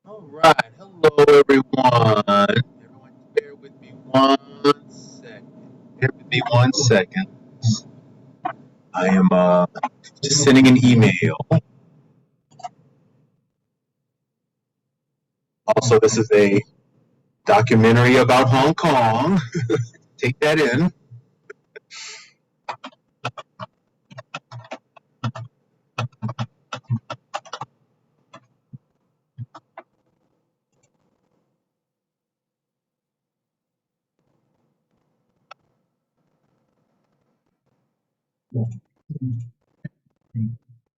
All right. Hello, everyone. Everyone, bear with me 1 second. Bear with me 1 second. I am just sending an email. Also, this is a documentary about Hong Kong. Take that in.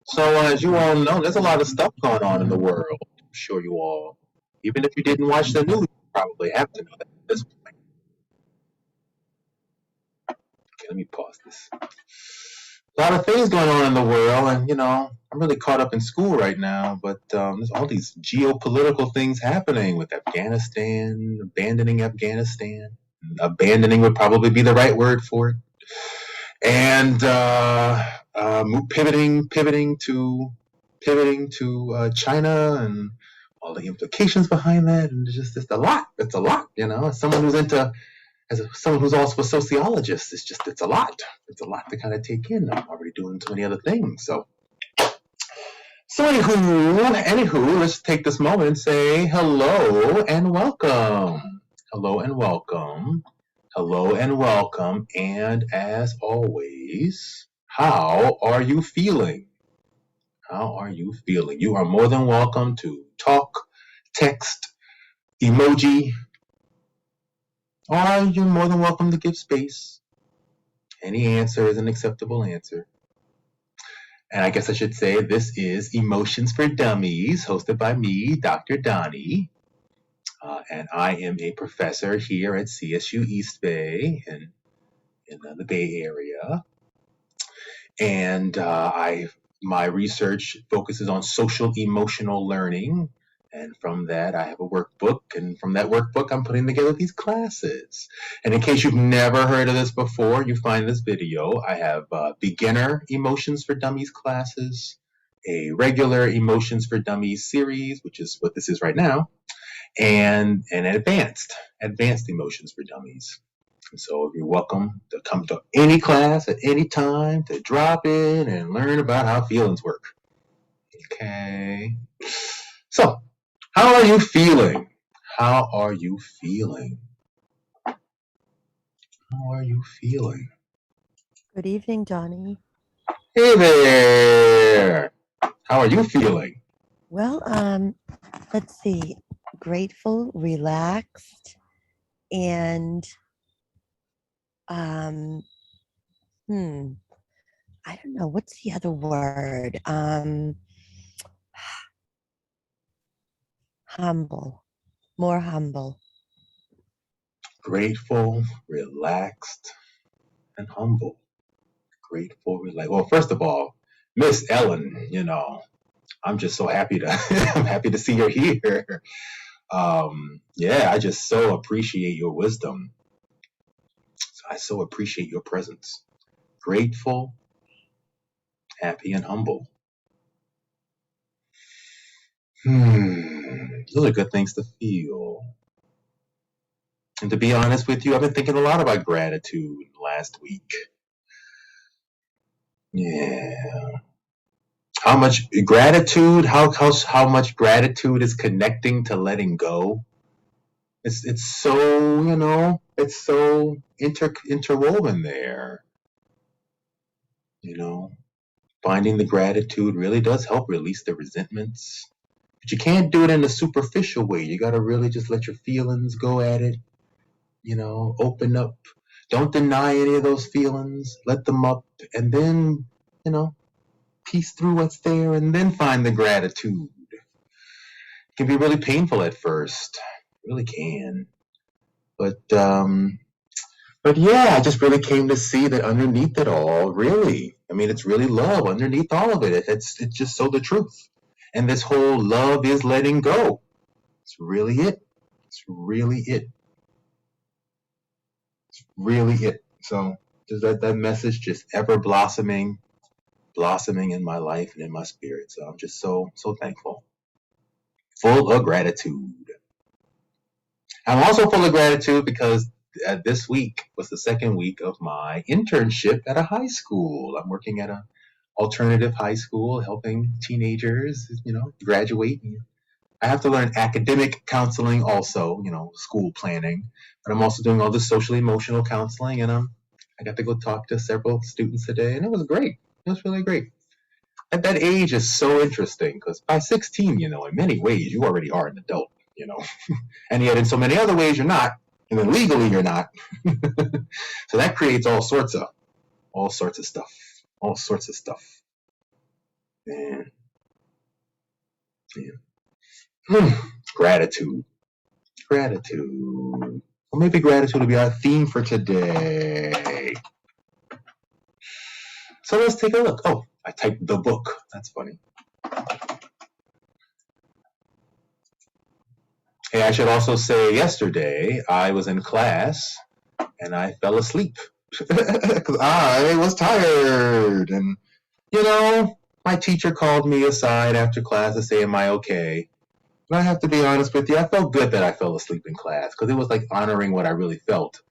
So, as you all know, there's a lot of stuff going on in the world. I'm sure you all, even if you didn't watch the news, you probably have to know that at this point. Okay, let me pause this. A lot of things going on in the world, and I'm really caught up in school right now. But there's all these geopolitical things happening with Afghanistan, abandoning Afghanistan. Abandoning would probably be the right word for it, and pivoting to China and all the implications behind that, and it's a lot. It's a lot, As someone who's into someone who's also a sociologist, it's a lot. It's a lot to kind of take in. I'm already doing so many other things. So anywho, let's take this moment and say hello and welcome. Hello and welcome. Hello and welcome. And as always, how are you feeling? How are you feeling? You are more than welcome to talk, text, emoji, or you're more than welcome to give space. Any answer is an acceptable answer. And I guess I should say this is Emotions for Dummies, hosted by me, Dr. Donnie. And I am a professor here at CSU East Bay in the Bay Area. And my research focuses on social emotional learning. And from that, I have a workbook. And from that workbook, I'm putting together these classes. And in case you've never heard of this before, you find this video. I have beginner Emotions for Dummies classes, a regular Emotions for Dummies series, which is what this is right now, and an advanced Emotions for Dummies. And so you're welcome to come to any class at any time to drop in and learn about how feelings work. Okay. So, how are you feeling? How are you feeling? How are you feeling? Good evening, Donnie. Hey there. How are you feeling? Well, let's see. Grateful, relaxed, and um, I don't know what's the other word. Humble, more humble. Grateful, relaxed, and humble. Grateful, relaxed. Well, first of all, Miss Ellen, I'm just so happy to I'm happy to see her here. Yeah, I just so appreciate your wisdom. I so appreciate your presence. Grateful, happy, and humble. Those are good things to feel. And to be honest with you, I've been thinking a lot about gratitude last week. Yeah. How much gratitude is connecting to letting go. It's so, it's so interwoven there. You know, Finding the gratitude really does help release the resentments. But you can't do it in a superficial way. You got to really just let your feelings go at it. Open up. Don't deny any of those feelings. Let them up. And then, you know, piece through what's there and then find the gratitude. It can be really painful at first. It really can. But yeah, I just really came to see that underneath it all, really, I mean, it's really love underneath all of it. It's just so the truth. And this whole love is letting go. It's really it. It's really it. It's really it. So just that message just ever blossoming in my life and in my spirit. So I'm just so thankful. full of gratitude. I'm also full of gratitude because this week was the second week of my internship at a high school. I'm working at an alternative high school, helping teenagers, graduate. I have to learn academic counseling also, school planning, but I'm also doing all this social emotional counseling, and I got to go talk to several students today, and it was great. It was really great. At that age is so interesting because by 16, in many ways you already are an adult, and yet in so many other ways you're not, and then legally you're not. So that creates all sorts of stuff. Man. Gratitude. Or maybe gratitude will be our theme for today. So let's take a look. Oh, I typed the book. That's funny. Hey, I should also say yesterday I was in class and I fell asleep because I was tired. And, my teacher called me aside after class to say, am I okay? And I have to be honest with you, I felt good that I fell asleep in class because it was like honoring what I really felt.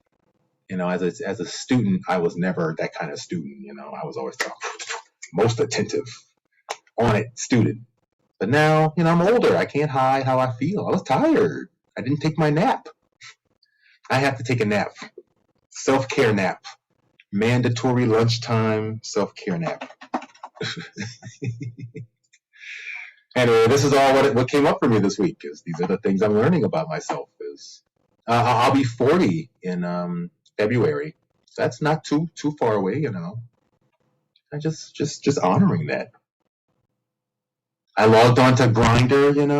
As a student, I was never that kind of student. I was always the most attentive, on it student. But now, I'm older. I can't hide how I feel. I was tired. I didn't take my nap. I have to take a nap. Self-care nap. Mandatory lunchtime self-care nap. Anyway, this is all what came up for me this week. Is these are the things I'm learning about myself. I'll be 40 in February. So that's not too far away. I just honoring that. I logged on to Grindr, and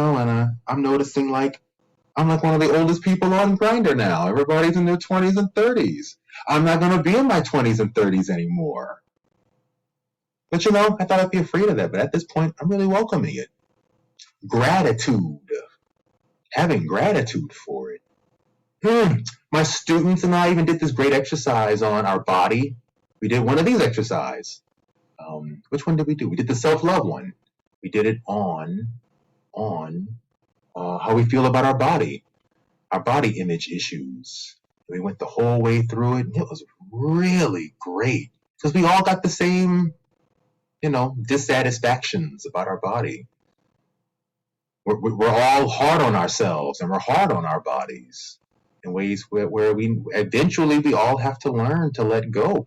I'm noticing I'm like one of the oldest people on Grindr now. Everybody's in their 20s and 30s. I'm not going to be in my 20s and 30s anymore. But I thought I'd be afraid of that. But at this point, I'm really welcoming it. Gratitude. Having gratitude for it. My students and I even did this great exercise on our body. We did one of these exercises. Which one did we do? We did the self-love one. We did it on how we feel about our body image issues. We went the whole way through it, and it was really great because we all got the same, dissatisfactions about our body. We're all hard on ourselves, and we're hard on our bodies in ways where we eventually we all have to learn to let go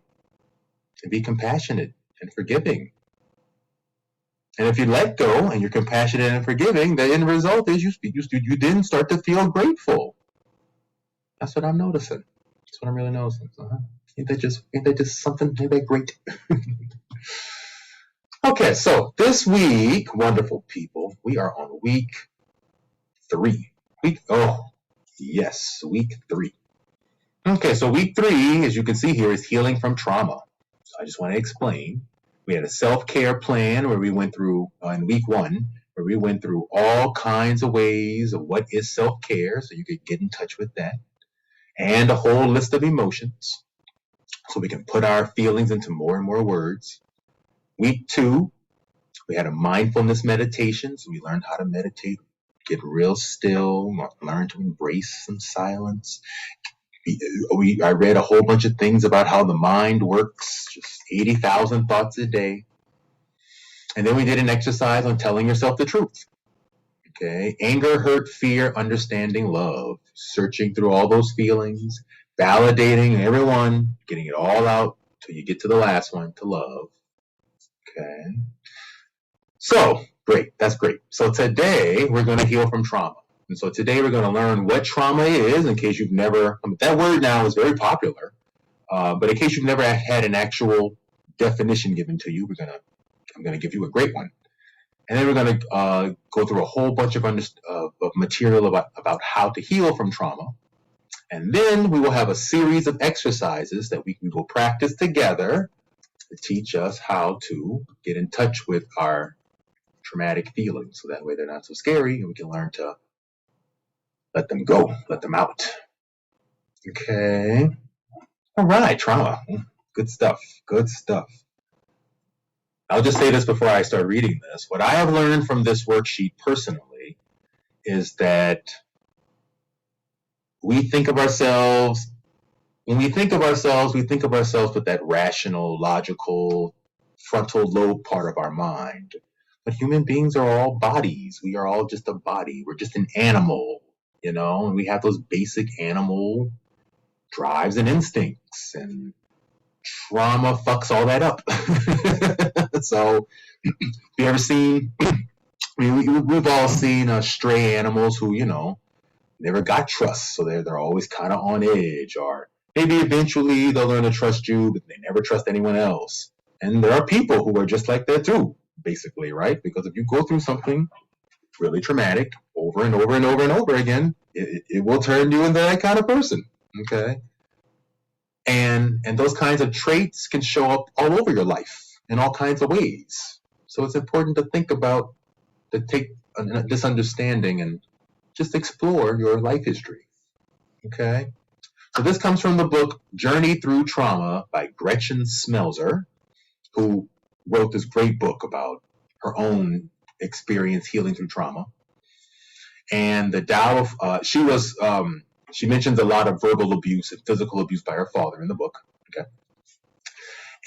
and be compassionate and forgiving. And if you let go and you're compassionate and forgiving, the end result is you then start to feel grateful. That's what I'm noticing. That's what I'm really noticing. Ain't that just something? Ain't that great? Okay, so this week, wonderful people, we are on week 3. Week 3. Okay, so week 3, as you can see here, is healing from trauma. So I just want to explain. We had a self-care plan where we went through, in week 1, where we went through all kinds of ways of what is self-care, so you could get in touch with that, and a whole list of emotions, so we can put our feelings into more and more words. Week 2, we had a mindfulness meditation, so we learned how to meditate, get real still, learn to embrace some silence. I read a whole bunch of things about how the mind works, just 80,000 thoughts a day. And then we did an exercise on telling yourself the truth. Okay, anger, hurt, fear, understanding, love, searching through all those feelings, validating everyone, getting it all out till you get to the last one, to love. Okay. So, great. That's great. So today we're going to heal from trauma. And so today we're going to learn what trauma is, in case you've never, that word now is very popular, but in case you've never had an actual definition given to you, I'm going to give you a great one. And then we're going to go through a whole bunch of material about how to heal from trauma. And then we will have a series of exercises that we will practice together to teach us how to get in touch with our traumatic feelings. So that way they're not so scary, and we can learn to let them go, let them out. Okay. All right, trauma. Good stuff. I'll just say this before I start reading this. What I have learned from this worksheet personally is that we think of ourselves, when we think of ourselves, we think of ourselves with that rational, logical, frontal lobe part of our mind. But human beings are all bodies. We are all just a body. We're just an animal, and we have those basic animal drives and instincts, and trauma fucks all that up. So, have you ever seen, we've all seen stray animals who, never got trust, so they're always kind of on edge, or maybe eventually they'll learn to trust you, but they never trust anyone else. And there are people who are just like that too, basically, right? Because if you go through something really traumatic over and over and over and over again, it will turn you into that kind of person. Okay. And those kinds of traits can show up all over your life in all kinds of ways. So it's important to think about, to take this understanding and just explore your life history. Okay. So this comes from the book Journey Through Trauma by Gretchen Smelzer, who wrote this great book about her own experience healing through trauma. And the Tao of, she mentions a lot of verbal abuse and physical abuse by her father in the book. Okay.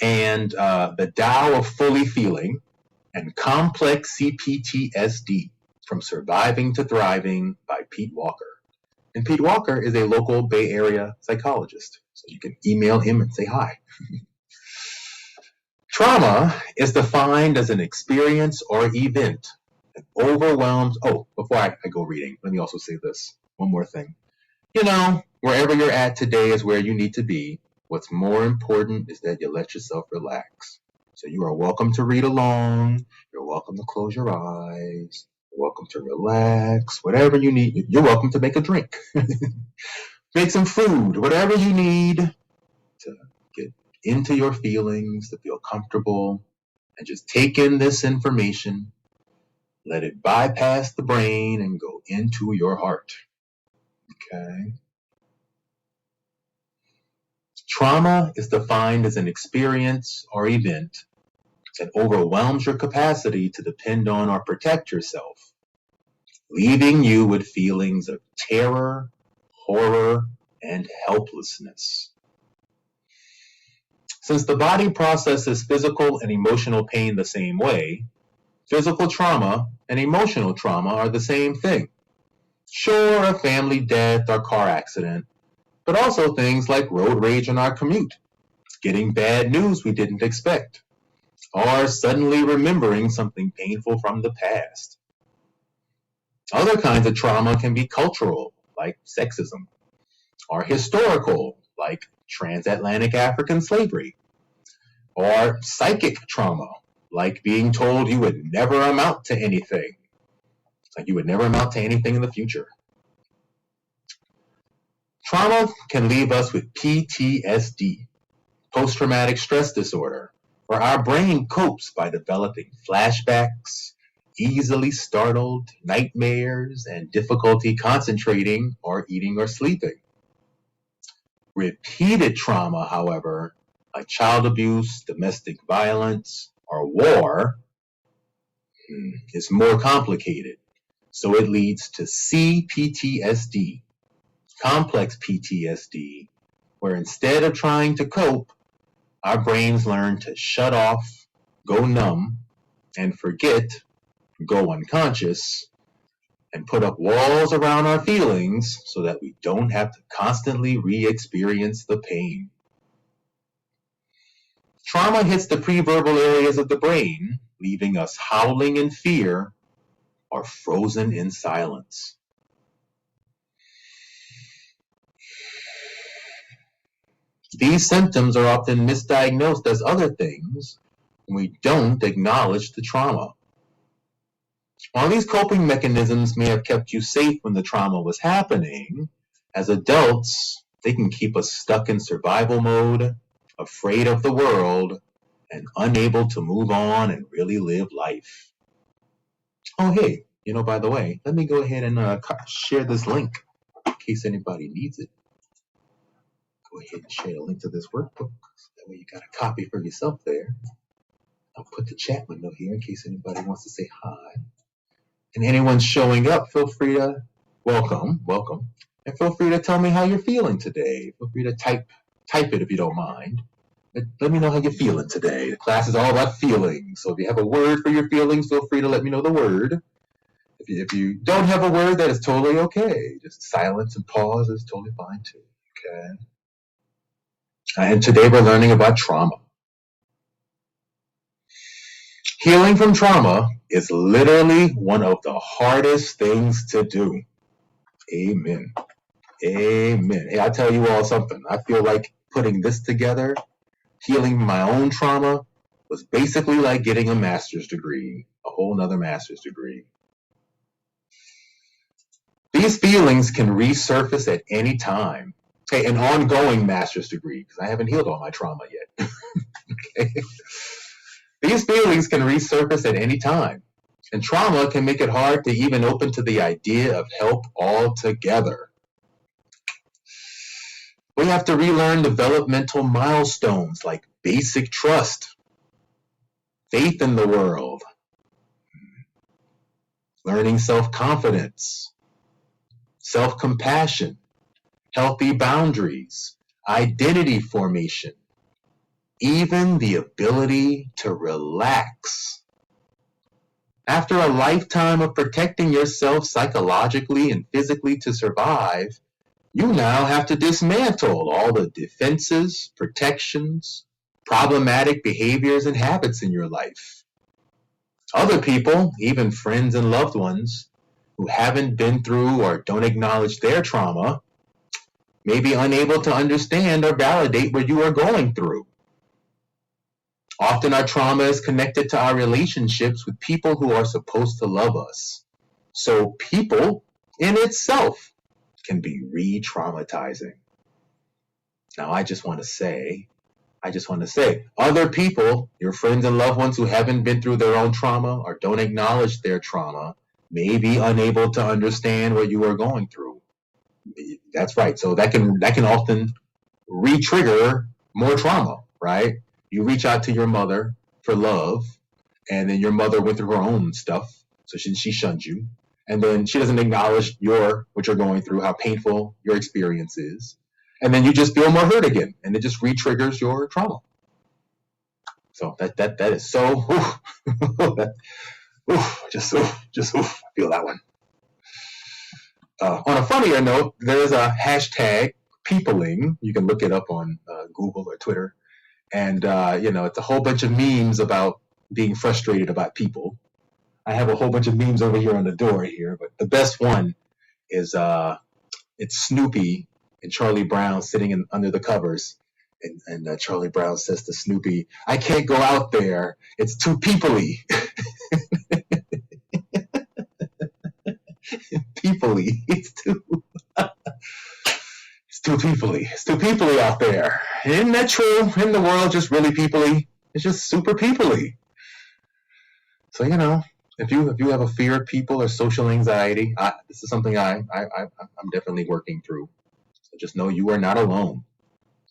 And the Tao of Fully Feeling and Complex CPTSD, From Surviving to Thriving by Pete Walker. And Pete Walker is a local Bay Area psychologist, so you can email him and say hi. Trauma is defined as an experience or event that overwhelms. Oh, before I go reading, let me also say this. One more thing. Wherever you're at today is where you need to be. What's more important is that you let yourself relax. So you are welcome to read along. You're welcome to close your eyes. You're welcome to relax. Whatever you need. You're welcome to make a drink. Make some food. Whatever you need to get into your feelings, to feel comfortable, and just take in this information. Let it bypass the brain and go into your heart. Okay. Trauma is defined as an experience or event that overwhelms your capacity to depend on or protect yourself, leaving you with feelings of terror, horror, and helplessness. Since the body processes physical and emotional pain the same way, physical trauma and emotional trauma are the same thing. Sure, a family death or car accident, but also things like road rage on our commute, getting bad news we didn't expect, or suddenly remembering something painful from the past. Other kinds of trauma can be cultural, like sexism, or historical, like transatlantic African slavery, or psychic trauma, like being told you would never amount to anything, like you would never amount to anything in the future. Trauma can leave us with PTSD, post-traumatic stress disorder, where our brain copes by developing flashbacks, easily startled, nightmares, and difficulty concentrating or eating or sleeping. Repeated trauma, however, like child abuse, domestic violence, or war, is more complicated. So it leads to CPTSD, complex PTSD, where instead of trying to cope, our brains learn to shut off, go numb, and forget, go unconscious, and put up walls around our feelings so that we don't have to constantly re-experience the pain. Trauma hits the preverbal areas of the brain, leaving us howling in fear or frozen in silence. These symptoms are often misdiagnosed as other things when we don't acknowledge the trauma. While these coping mechanisms may have kept you safe when the trauma was happening, as adults, they can keep us stuck in survival mode, afraid of the world, and unable to move on and really live life. Oh, hey, by the way, let me go ahead and share this link in case anybody needs it. Go ahead and share a link to this workbook. That way you got a copy for yourself there. I'll put the chat window here in case anybody wants to say hi. And anyone showing up, feel free to welcome. And feel free to tell me how you're feeling today. Feel free to type it if you don't mind. Let me know how you're feeling today. The class is all about feelings. So if you have a word for your feelings, feel free to let me know the word. If you don't have a word, that is totally okay. Just silence and pause is totally fine too. Okay. And today we're learning about trauma. Healing from trauma is literally one of the hardest things to do. Amen. Amen. Hey, I'll tell you all something. I feel like putting this together, healing my own trauma, was basically like getting a master's degree, a whole nother master's degree. These feelings can resurface at any time. Okay, an ongoing master's degree, because I haven't healed all my trauma yet. Okay. These feelings can resurface at any time, and trauma can make it hard to even open to the idea of help altogether. We have to relearn developmental milestones like basic trust, faith in the world, learning self-confidence, self-compassion, healthy boundaries, identity formation, even the ability to relax. After a lifetime of protecting yourself psychologically and physically to survive, you now have to dismantle all the defenses, protections, problematic behaviors and habits in your life. Other people, even friends and loved ones, who haven't been through or don't acknowledge their trauma, may be unable to understand or validate what you are going through. Often our trauma is connected to our relationships with people who are supposed to love us. So people in itself can be re-traumatizing. Now I just want to say, other people, your friends and loved ones who haven't been through their own trauma or don't acknowledge their trauma, may be unable to understand what you are going through. That's right. So that can often re-trigger more trauma, right? You reach out to your mother for love, and then your mother went through her own stuff, so she shunned you, and then she doesn't acknowledge what you're going through, how painful your experience is, and then you just feel more hurt again, and it just re-triggers your trauma. So that is so I feel that one. On a funnier note, there's a hashtag peopling. You can look it up on Google or Twitter. And, it's a whole bunch of memes about being frustrated about people. I have a whole bunch of memes over here on the door here, but the best one is it's Snoopy and Charlie Brown sitting under the covers. And Charlie Brown says to Snoopy, "I can't go out there. It's too peoply." Peoply. It's too peoply. It's too peoply out there. Isn't that true? Isn't the world just really peoply? It's just super peoply. So, if you have a fear of people or social anxiety, this is something I'm definitely working through. So just know you are not alone.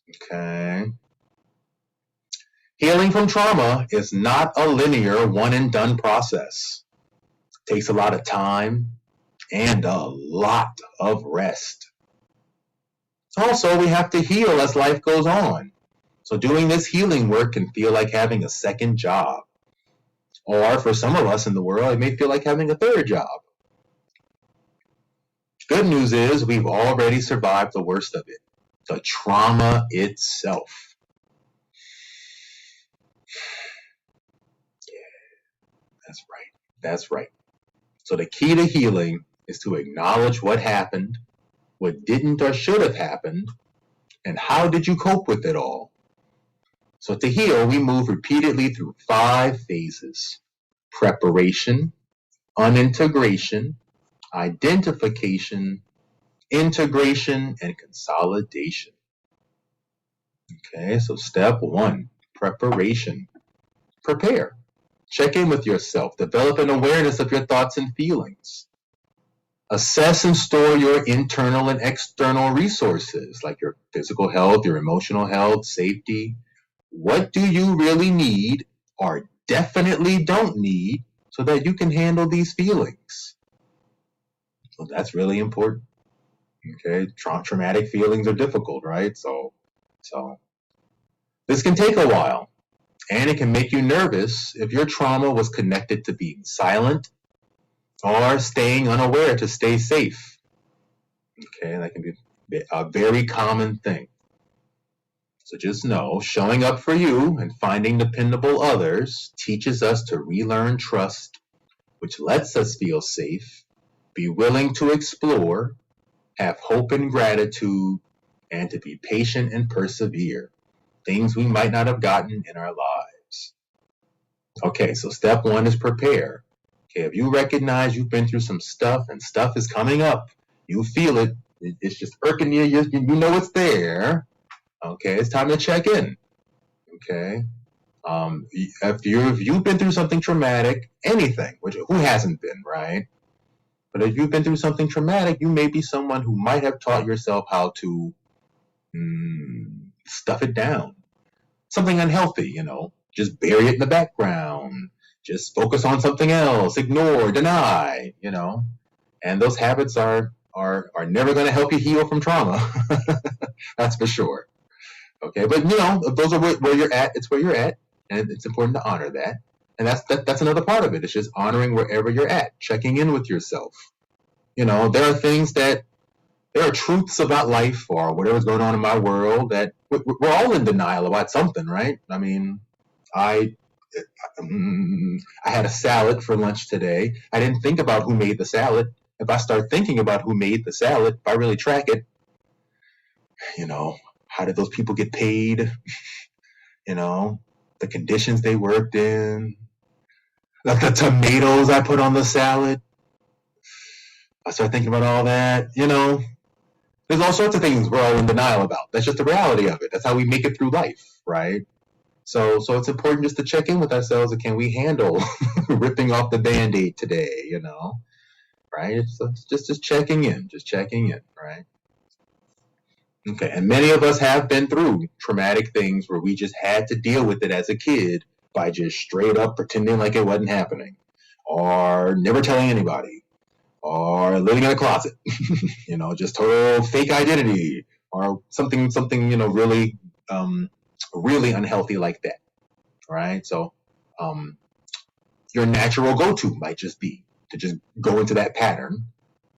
Okay. Healing from trauma is not a linear one and done process. It takes a lot of time and a lot of rest. Also, we have to heal as life goes on. So doing this healing work can feel like having a second job. Or for some of us in the world, it may feel like having a third job. Good news is we've already survived the worst of it, the trauma itself. Yeah, that's right. So the key to healing is to acknowledge what happened, what didn't or should have happened, and how did you cope with it all. So to heal, we move repeatedly through 5 phases: preparation, unintegration, identification, integration, and consolidation. Okay, so step 1, preparation. Prepare. Check in with yourself. Develop an awareness of your thoughts and feelings. Assess and store your internal and external resources, like your physical health, your emotional health, safety. What do you really need or definitely don't need so that you can handle these feelings. So that's really important. Okay, traumatic feelings are difficult, right? So this can take a while, and it can make you nervous if your trauma was connected to being silent or staying unaware to stay safe. Okay, that can be a very common thing. So just know, showing up for you and finding dependable others teaches us to relearn trust, which lets us feel safe, be willing to explore, have hope and gratitude, and to be patient and persevere. Things we might not have gotten in our lives. Okay, so step one is prepare. Okay, if you recognize you've been through some stuff and stuff is coming up, you feel it, it's just irking you, you know it's there. Okay, it's time to check in. Okay, if you've been through something traumatic, anything, which who hasn't been, right? But if you've been through something traumatic, you may be someone who might have taught yourself how to stuff it down. Something unhealthy, just bury it in the background, just focus on something else, ignore, deny, and those habits are never going to help you heal from trauma. That's for sure. Okay, but if those are where you're at, it's where you're at, and it's important to honor that. And that's another part of it. It's just honoring wherever you're at, checking in with yourself. There are truths about life or whatever's going on in my world that we're all in denial about something, right? I mean, I had a salad for lunch today. I didn't think about who made the salad. If I start thinking about who made the salad, if I really track it, how did those people get paid? The conditions they worked in, like the tomatoes I put on the salad. I start thinking about all that, There's all sorts of things we're all in denial about. That's just the reality of it. That's how we make it through life, right? So it's important just to check in with ourselves and can we handle ripping off the Band-Aid today, right? It's just checking in, right? Okay, and many of us have been through traumatic things where we just had to deal with it as a kid by just straight up pretending like it wasn't happening, or never telling anybody, or living in a closet, just total fake identity, or something, really, really unhealthy like that, right? So, your natural go-to might just be to just go into that pattern.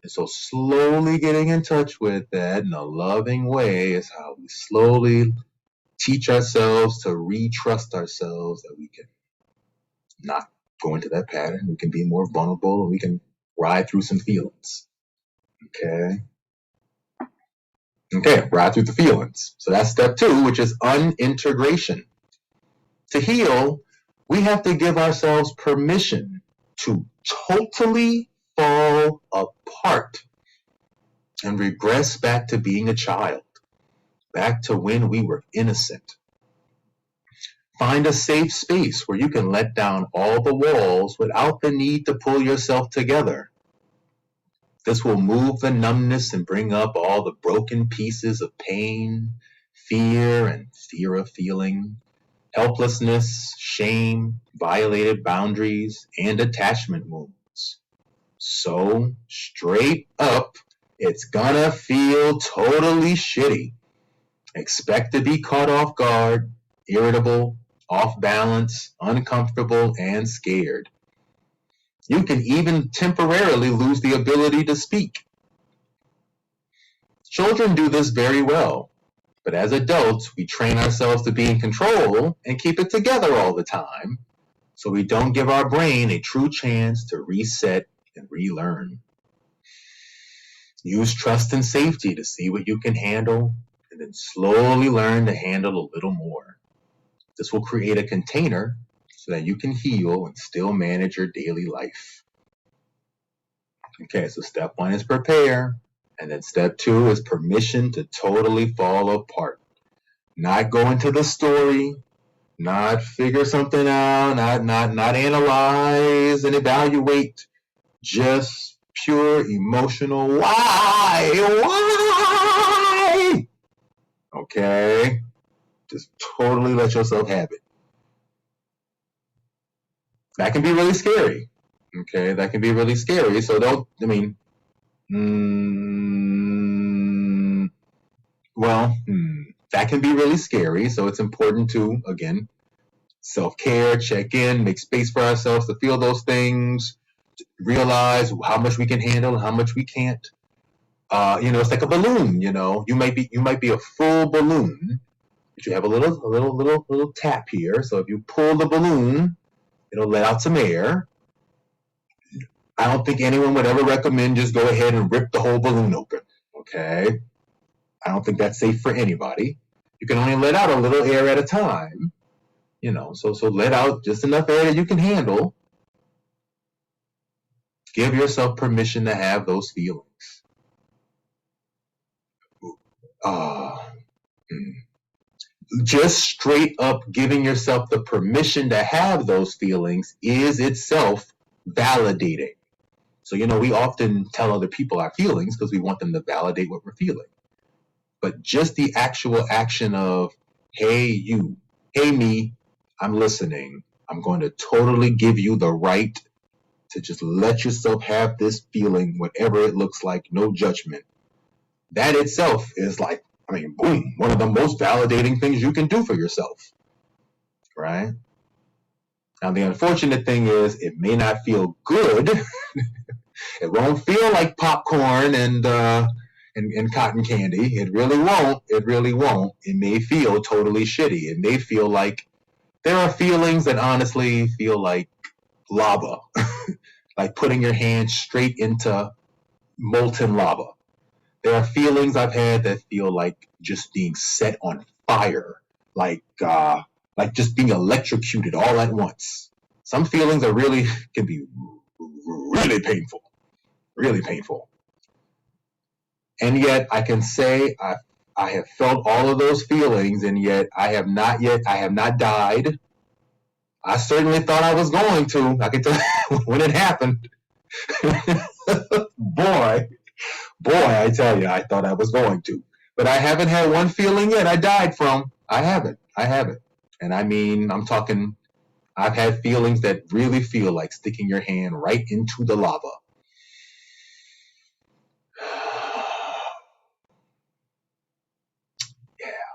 And so slowly getting in touch with that in a loving way is how we slowly teach ourselves to retrust ourselves that we can not go into that pattern. We can be more vulnerable and we can ride through some feelings. Okay, ride through the feelings. So that's step two, which is unintegration. To heal, we have to give ourselves permission to totally fall apart and regress back to being a child, back to when we were innocent. Find a safe space where you can let down all the walls without the need to pull yourself together. This will move the numbness and bring up all the broken pieces of pain, fear, and fear of feeling, helplessness, shame, violated boundaries, and attachment wounds. So, straight up, it's gonna feel totally shitty. Expect to be caught off guard, irritable, off balance, uncomfortable, and scared. You can even temporarily lose the ability to speak. Children do this very well, but as adults, we train ourselves to be in control and keep it together all the time, so we don't give our brain a true chance to reset and relearn. Use trust and safety to see what you can handle, and then slowly learn to handle a little more. This will create a container so that you can heal and still manage your daily life. Okay, so step one is prepare, and then step two is permission to totally fall apart. Not go into the story, not figure something out, not analyze and evaluate, just pure emotional why? Okay, just totally let yourself have it. That can be really scary. Okay, that can be really scary. So don't, I mean, that can be really scary. So it's important to, again, self-care, check in, make space for ourselves to feel those things, realize how much we can handle and how much we can't. It's like a balloon. You might be a full balloon, but you have a little tap here. So if you pull the balloon, it'll let out some air. I don't think anyone would ever recommend just go ahead and rip the whole balloon open. Okay, I don't think that's safe for anybody. You can only let out a little air at a time. So let out just enough air that you can handle. Give yourself permission to have those feelings. Just straight up giving yourself the permission to have those feelings is itself validating. So, we often tell other people our feelings because we want them to validate what we're feeling. But just the actual action of, hey, you, hey, me, I'm listening. I'm going to totally give you the right to just let yourself have this feeling, whatever it looks like, no judgment. That itself is like, boom, one of the most validating things you can do for yourself, right? Now, the unfortunate thing is it may not feel good. It won't feel like popcorn and cotton candy. It really won't. It really won't. It may feel totally shitty. It may feel like there are feelings that honestly feel like lava, like putting your hand straight into molten lava. There are feelings I've had that feel like just being set on fire, like just being electrocuted all at once. Some feelings can be really painful, really painful. And yet I can say I have felt all of those feelings, and yet I have not died. I certainly thought I was going to. I can tell you when it happened. Boy, I tell you, I thought I was going to. But I haven't had one feeling yet I died from. I haven't. And I'm talking, I've had feelings that really feel like sticking your hand right into the lava. Yeah.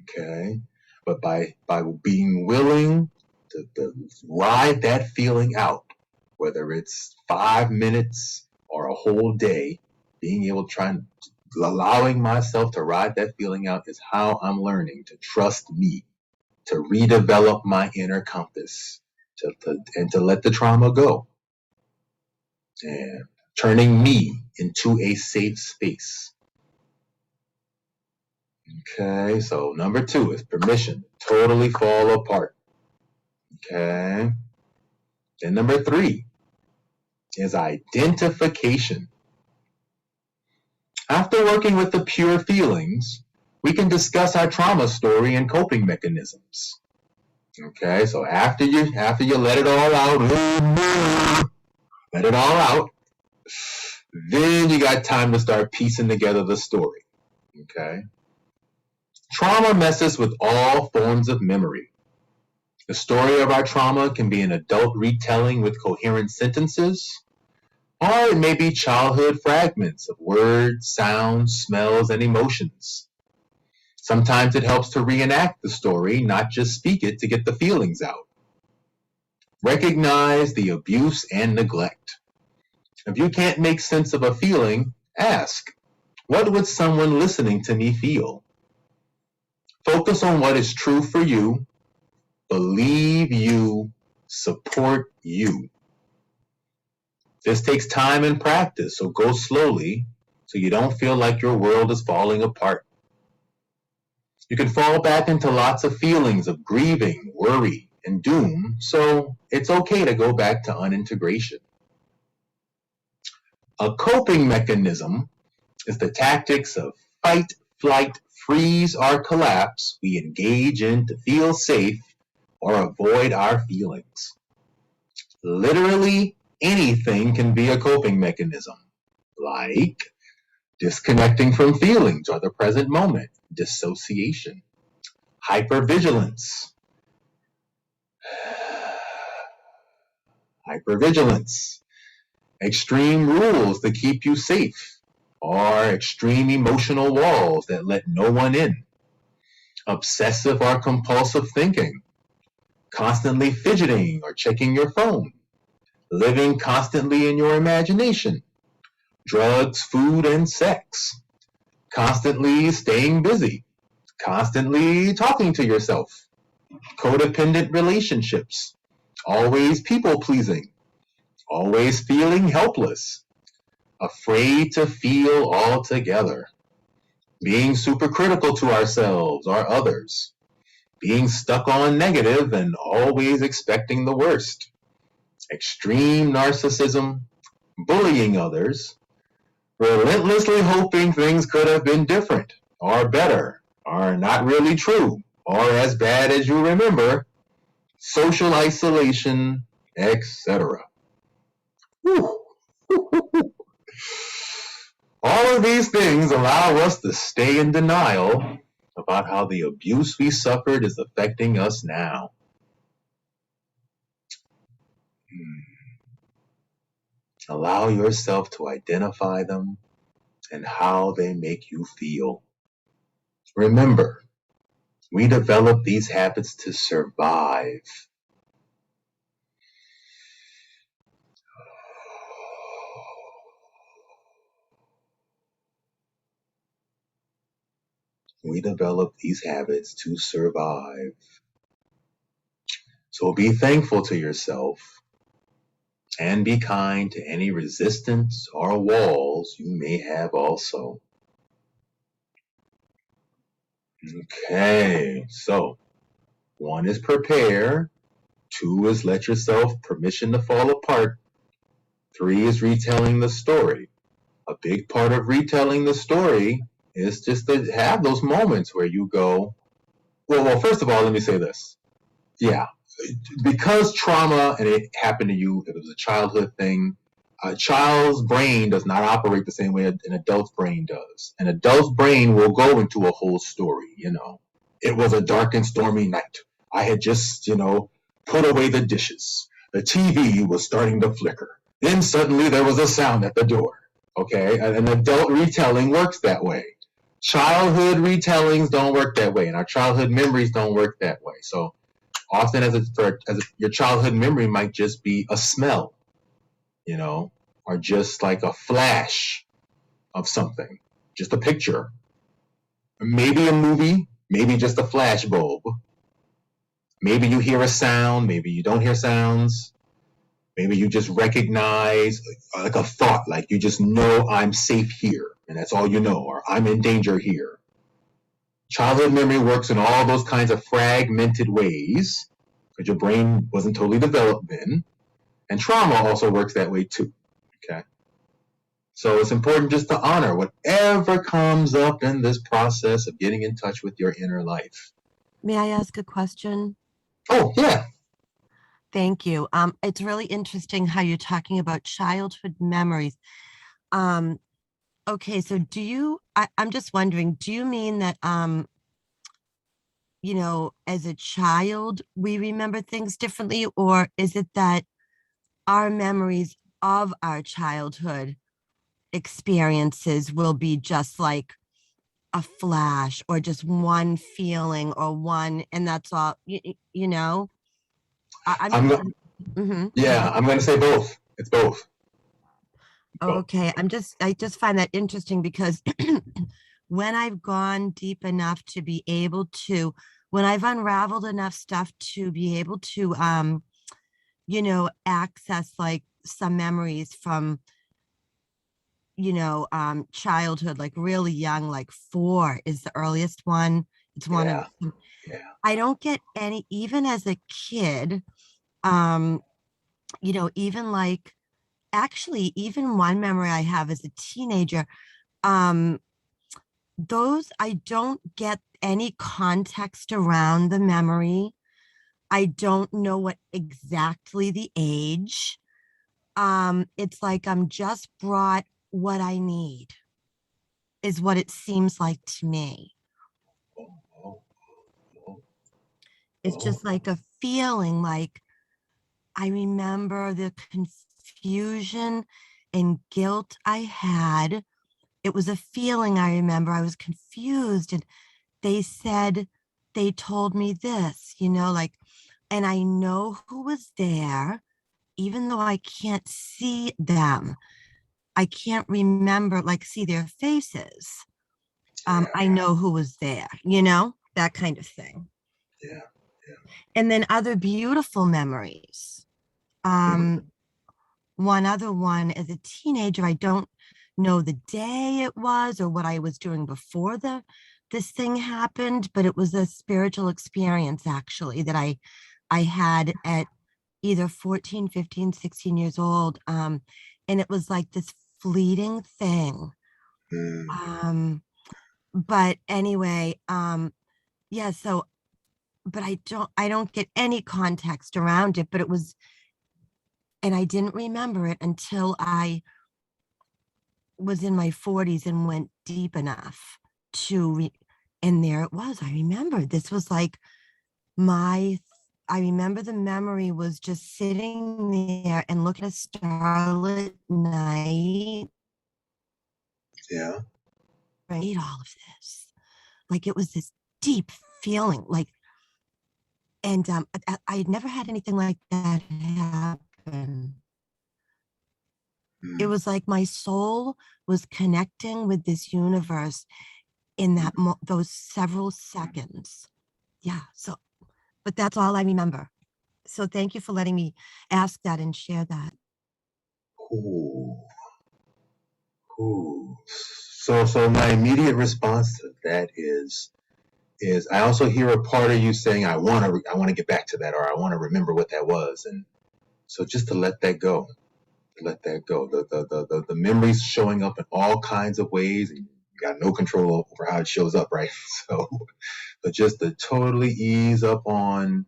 Okay. But by being willing to ride that feeling out, whether it's 5 minutes or a whole day, being able to allowing myself to ride that feeling out is how I'm learning to trust me, to redevelop my inner compass, and to let the trauma go, and turning me into a safe space. Okay, so number 2 is permission. Totally fall apart. Okay. Then number 3 is identification. After working with the pure feelings, we can discuss our trauma story and coping mechanisms. Okay, so after you let it all out, then you got time to start piecing together the story. Okay. Trauma messes with all forms of memory. The story of our trauma can be an adult retelling with coherent sentences, or it may be childhood fragments of words, sounds, smells, and emotions. Sometimes it helps to reenact the story, not just speak it to get the feelings out. Recognize the abuse and neglect. If you can't make sense of a feeling, ask, what would someone listening to me feel? Focus on what is true for you, believe you, support you. This takes time and practice, so go slowly so you don't feel like your world is falling apart. You can fall back into lots of feelings of grieving, worry, and doom, so it's okay to go back to unintegration. A coping mechanism is the tactics of fight, flight, freeze, or collapse we engage in to feel safe or avoid our feelings. Literally anything can be a coping mechanism, like disconnecting from feelings or the present moment, dissociation, hypervigilance, hypervigilance, extreme rules to keep you safe, or extreme emotional walls that let no one in, obsessive or compulsive thinking, constantly fidgeting or checking your phone, living constantly in your imagination, drugs, food, and sex, constantly staying busy, constantly talking to yourself, codependent relationships, always people pleasing, always feeling helpless, afraid to feel altogether, being super critical to ourselves or others, being stuck on negative and always expecting the worst, extreme narcissism, bullying others, relentlessly hoping things could have been different or better or not really true or as bad as you remember, social isolation, etc. All of these things allow us to stay in denial about how the abuse we suffered is affecting us now. Allow yourself to identify them and how they make you feel. Remember, we develop these habits to survive. We develop these habits to survive. So be thankful to yourself and be kind to any resistance or walls you may have also. Okay, so 1 is prepare, 2 is let yourself permission to fall apart, 3 is retelling the story. A big part of retelling the story is just to have those moments where you go, well, first of all, let me say this. Yeah, because trauma and it happened to you, it was a childhood thing. A child's brain does not operate the same way an adult's brain does. An adult's brain will go into a whole story, It was a dark and stormy night. I had just, put away the dishes. The TV was starting to flicker. Then suddenly there was a sound at the door. Okay, an adult retelling works that way. Childhood retellings don't work that way, and our childhood memories don't work that way. So often, your childhood memory might just be a smell, or just like a flash of something, just a picture, maybe a movie, maybe just a flash bulb. Maybe you hear a sound, maybe you don't hear sounds. Maybe you just recognize like a thought, like you just know I'm safe here, and that's all you know, or I'm in danger here. Childhood memory works in all those kinds of fragmented ways because your brain wasn't totally developed then. And trauma also works that way too. Okay. So it's important just to honor whatever comes up in this process of getting in touch with your inner life. May I ask a question? Oh, yeah. Thank you. It's really interesting how you're talking about childhood memories. Okay, so I'm just wondering, do you mean that, as a child, we remember things differently, or is it that our memories of our childhood experiences will be just like a flash or just one feeling or one, and that's all, I'm go- yeah, I'm going to say both. It's both. Okay, I just find that interesting because when I've gone deep enough to be able to, when I've unraveled enough stuff to be able to, access like some memories from, childhood, like really young, like 4 is the earliest one. It's one of, Yeah. I don't get any, even as a kid, um, even like, actually, even one memory I have as a teenager, um, those I don't get any context around the memory. I don't know what exactly the age. It's like I'm just brought what I need, is what it seems like to me. It's just like a feeling like I remember the confusion and guilt I had. It was a feeling I remember. I was confused, and they said, they told me this, like, and I know who was there, even though I can't see them. I can't remember, like, see their faces. Yeah, I know who was there, that kind of thing. yeah, yeah. And then other beautiful memories. Mhm. Um, one other one as a teenager, I don't know the day it was or what I was doing before this thing happened, but it was a spiritual experience actually that I had at either 14, 15, 16 years old. And it was like this fleeting thing. Mm. But anyway, yeah, so but I don't get any context around it, but it was, and I didn't remember it until I was in my 40s and went deep enough and there it was. I remember this was like my I remember the memory was just sitting there and looking at a starlit night, Yeah. right? All of this. Like it was this deep feeling, like, and I had never had anything like that happen. It Mm. was like my soul was connecting with this universe in those several seconds. Yeah. So, but that's all I remember. So thank you for letting me ask that and share that. Ooh, ooh. So my immediate response to that is I also hear a part of you saying I want to get back to that, or I want to remember what that was, and so just to let that go, let that go. The memories showing up in all kinds of ways, and you got no control over how it shows up, right? So, but just to totally ease up on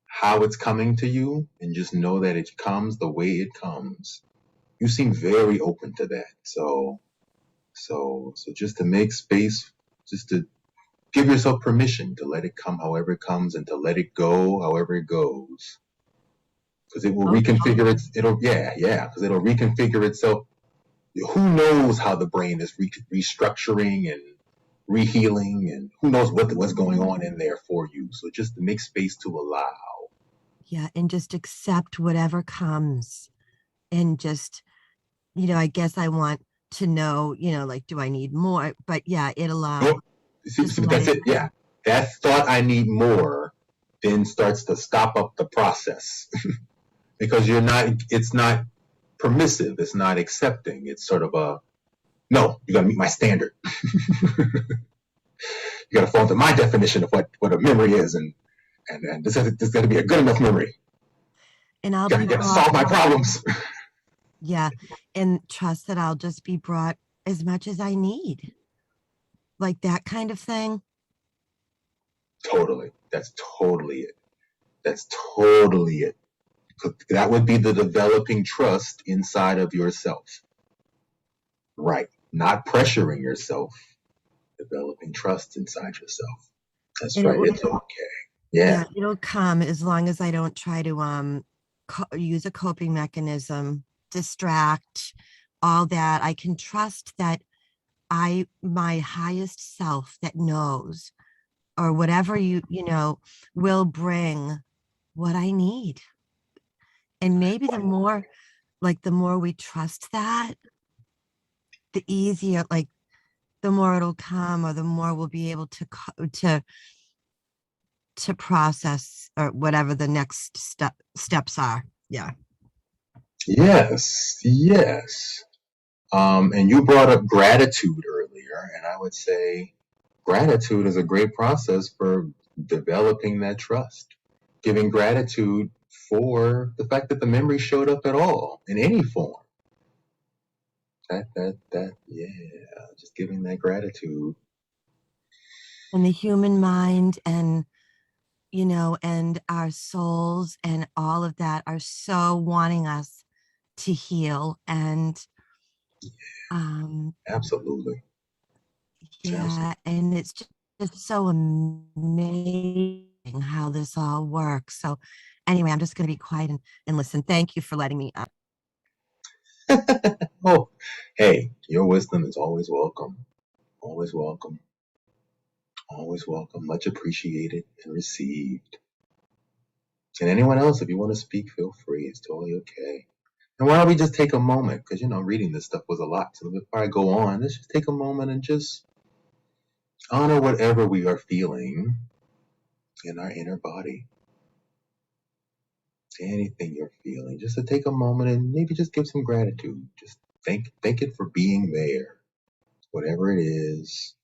how it's coming to you, and just know that it comes the way it comes. You seem very open to that, so just to make space, just to give yourself permission to let it come however it comes, and to let it go however it goes, because it will Oh, reconfigure totally. it. It'll yeah, because it'll reconfigure itself. Who knows how the brain is restructuring and rehealing, and who knows what's going on in there for you. So just to make space to allow. Yeah. And just accept whatever comes and just, I guess I want to know, like, do I need more? But yeah, Oh, just let that's it. it. Yeah, that thought I need more then starts to stop up the process because you're not. It's not permissive. It's not accepting. It's sort of a no. You got to meet my standard. You got to fall into my definition of what a memory is, and this got to be a good enough memory. And I'll You be got to brought, solve my problems. yeah. And trust that I'll just be brought as much as I need, like that kind of thing. Totally. That's totally it. That's totally it. That would be the developing trust inside of yourself. Right. Not pressuring yourself, developing trust inside yourself. That's And it right. will, It's okay. Yeah. yeah, it'll come as long as I don't try to use a coping mechanism, distract, all that. I can trust that my highest self that knows, or whatever will bring what I need. And maybe the more we trust that, the easier, like the more it'll come, or the more we'll be able to process or whatever the next steps are. Yeah. Yes. Yes. And you brought up gratitude earlier, and I would say gratitude is a great process for developing that trust. Giving gratitude for the fact that the memory showed up at all in any form. Yeah, just giving that gratitude. And the human mind and our souls and all of that are so wanting us to heal. And um, Absolutely. yeah, Absolutely. and it's just so amazing how this all works. So Anyway, I'm just going to be quiet and listen. Thank you for letting me up. Oh, hey, your wisdom is always welcome. Always welcome. Always welcome. Much appreciated and received. And anyone else, if you want to speak, feel free. It's totally okay. And why don't we just take a moment? Because, reading this stuff was a lot. So before I go on, let's just take a moment and just honor whatever we are feeling in our inner body. Anything you're feeling, just to take a moment and maybe just give some gratitude. Just thank it for being there, whatever it is.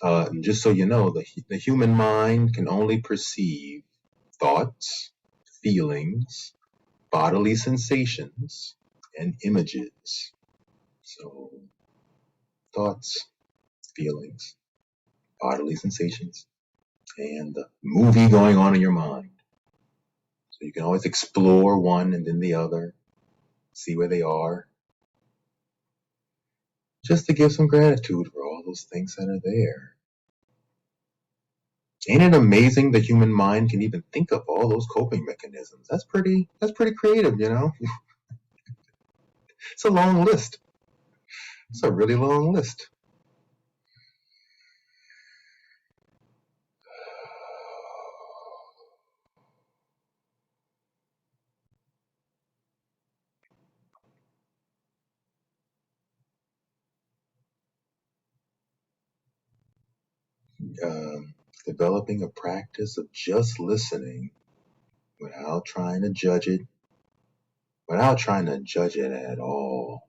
And just so you know, the human mind can only perceive thoughts, feelings, bodily sensations, and images. So, thoughts, feelings, bodily sensations, and the movie going on in your mind. So you can always explore one and then the other, see where they are, just to give some gratitude for all those things that are there. Ain't it amazing the human mind can even think of all those coping mechanisms? That's pretty creative, It's a long list. It's a really long list. Developing a practice of just listening without trying to judge it, at all.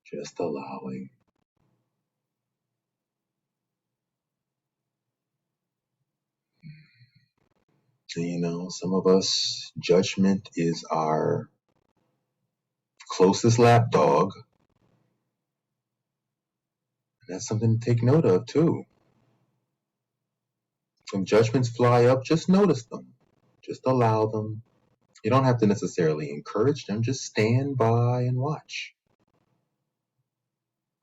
Just allowing. Some of us, judgment is our closest lapdog. That's something to take note of, too. When judgments fly up, just notice them. Just allow them. You don't have to necessarily encourage them. Just stand by and watch.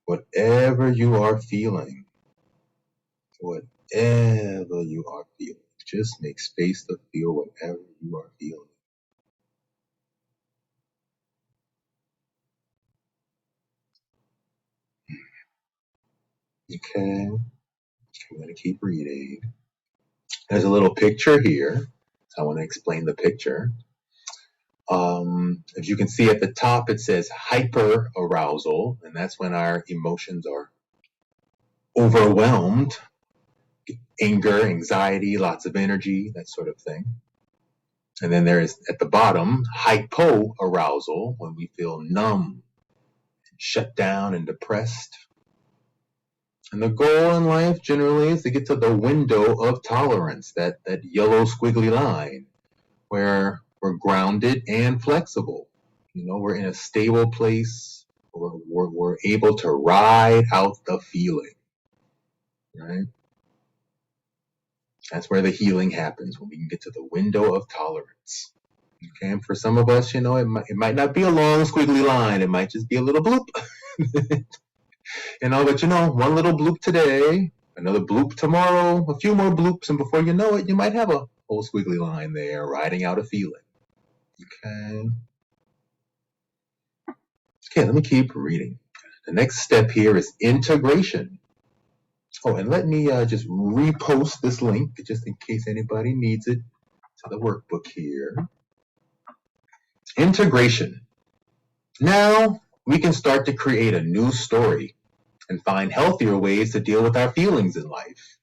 Whatever you are feeling, just make space to feel whatever you are feeling. Okay, I'm going to keep reading. There's a little picture here, so I want to explain the picture. If you can see at the top, it says hyper arousal, and that's when our emotions are overwhelmed. Anger, anxiety, lots of energy, that sort of thing. And then there is at the bottom, hypo arousal, when we feel numb, shut down, and depressed. And the goal in life generally is to get to the window of tolerance, that yellow squiggly line, where we're grounded and flexible. We're in a stable place. We're able to ride out the feeling, right? That's where the healing happens, when we can get to the window of tolerance. Okay, and for some of us, it might not be a long squiggly line. It might just be a little bloop. But one little bloop today, another bloop tomorrow, a few more bloops, and before you know it, you might have a whole squiggly line there, riding out a feeling. Okay. Okay, let me keep reading. The next step here is integration. Oh, and let me just repost this link, just in case anybody needs it, to the workbook here. Integration. Now we can start to create a new story and find healthier ways to deal with our feelings in life.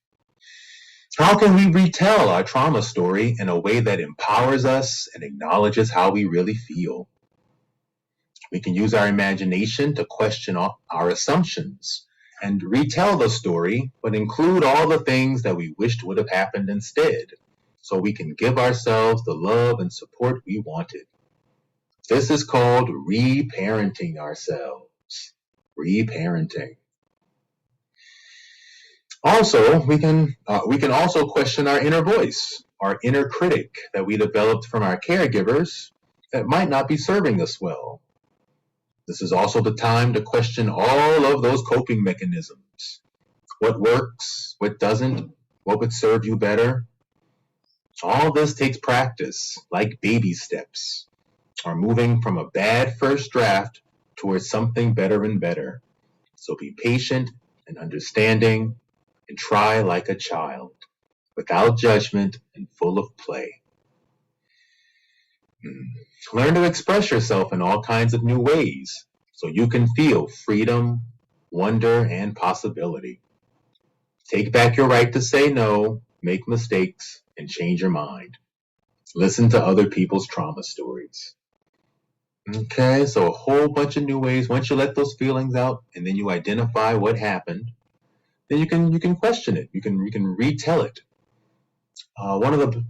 How can we retell our trauma story in a way that empowers us and acknowledges how we really feel? We can use our imagination to question our assumptions and retell the story, but include all the things that we wished would have happened instead, so we can give ourselves the love and support we wanted. This is called reparenting ourselves. Reparenting. Also, we can also question our inner voice, our inner critic that we developed from our caregivers that might not be serving us well. This is also the time to question all of those coping mechanisms. What works, what doesn't, what would serve you better. All this takes practice, like baby steps, or moving from a bad first draft towards something better and better. So be patient and understanding and try like a child, without judgment and full of play. Learn to express yourself in all kinds of new ways so you can feel freedom, wonder, and possibility. Take back your right to say no, make mistakes, and change your mind. Listen to other people's trauma stories. Okay, so a whole bunch of new ways. Once you let those feelings out and then you identify what happened, then you can question it. You can retell it. One of the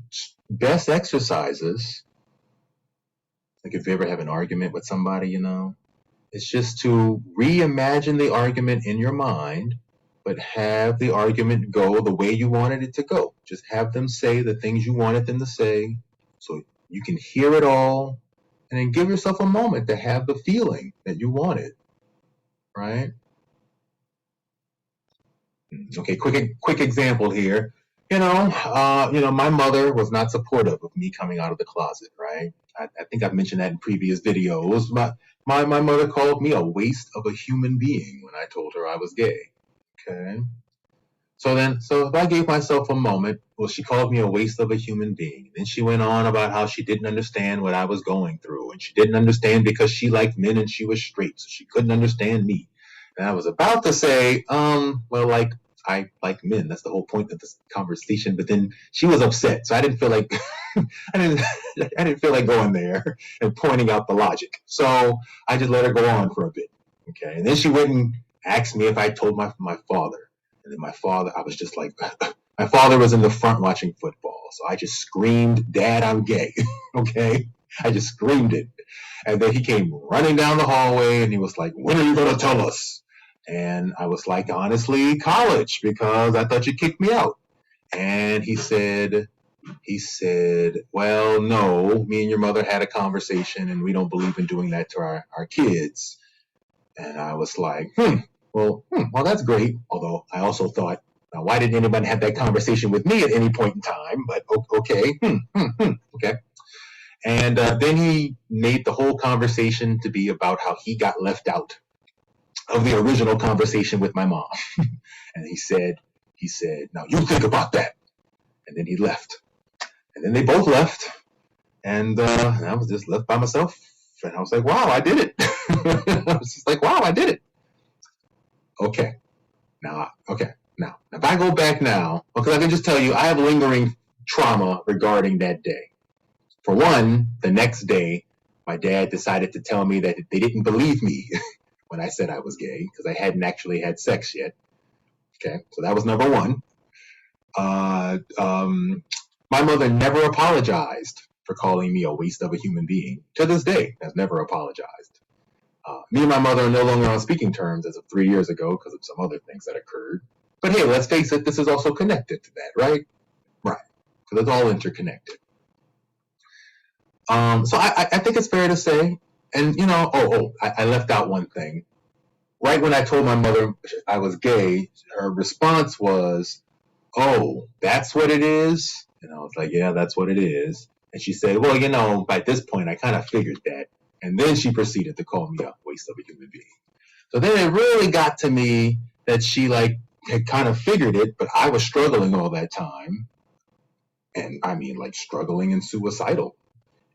best exercises, like if you ever have an argument with somebody, it's just to reimagine the argument in your mind, but have the argument go the way you wanted it to go. Just have them say the things you wanted them to say so you can hear it all, and then give yourself a moment to have the feeling that you wanted, right? Okay, quick example here. My mother was not supportive of me coming out of the closet, right? I think I've mentioned that in previous videos. My mother called me a waste of a human being when I told her I was gay. Okay. So if I gave myself a moment, well, she called me a waste of a human being. Then she went on about how she didn't understand what I was going through, and she didn't understand because she liked men and she was straight, so she couldn't understand me. And I was about to say, well, like I like men. That's the whole point of this conversation. But then she was upset, so I didn't feel like I didn't I didn't feel like going there and pointing out the logic. So I just let her go on for a bit. Okay, and then she went and asked me if I told my father. And then my father, I was just like, my father was in the front watching football. So I just screamed, "Dad, I'm gay." Okay? I just screamed it. And then he came running down the hallway and he was like, "When are you going to tell us?" And I was like, "Honestly, college, because I thought you kicked me out." And he said, "Well, no, me and your mother had a conversation and we don't believe in doing that to our kids." And I was like, well, that's great. Although I also thought, now, why didn't anybody have that conversation with me at any point in time? But okay, okay. And then he made the whole conversation to be about how he got left out of the original conversation with my mom. And he said, "Now you think about that." And then he left. And then they both left. And I was just left by myself. And I was like, wow, I did it. I was just like, wow, I did it. Okay. Now, if I go back now, because I can just tell you, I have lingering trauma regarding that day. For one, the next day, my dad decided to tell me that they didn't believe me when I said I was gay, because I hadn't actually had sex yet. Okay, so that was number one. My mother never apologized for calling me a waste of a human being. To this day, has never apologized. Me and my mother are no longer on speaking terms as of 3 years ago because of some other things that occurred. But hey, let's face it, this is also connected to that, right? Right. Because it's all interconnected. So I think it's fair to say, and I left out one thing. Right when I told my mother I was gay, her response was, "Oh, that's what it is?" And I was like, "Yeah, that's what it is." And she said, "Well, by this point, I kind of figured that." And then she proceeded to call me a waste of a human being. So then it really got to me that she had kind of figured it, but I was struggling all that time. And I mean, struggling and suicidal.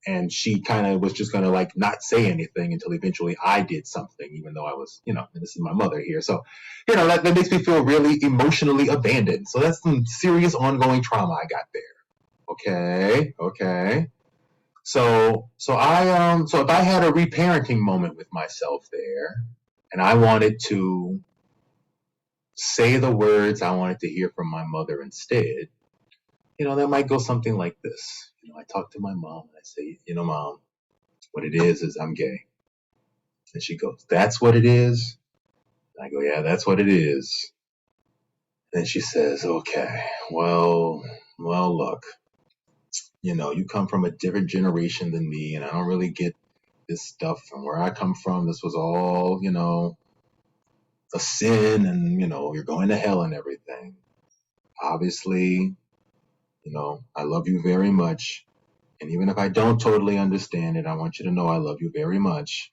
And she kind of was just going to not say anything until eventually I did something, even though I was, and this is my mother here. So, that makes me feel really emotionally abandoned. So that's some serious ongoing trauma I got there. Okay. So if I had a reparenting moment with myself there, and I wanted to say the words I wanted to hear from my mother instead, that might go something like this. I talk to my mom and I say, "Mom, what it is I'm gay." And she goes, "That's what it is?" And I go, "Yeah, that's what it is." Then she says, "Okay, well, look, you come from a different generation than me, and I don't really get this stuff from where I come from. This was all, a sin, and, you're going to hell and everything. Obviously, I love you very much. And even if I don't totally understand it, I want you to know I love you very much.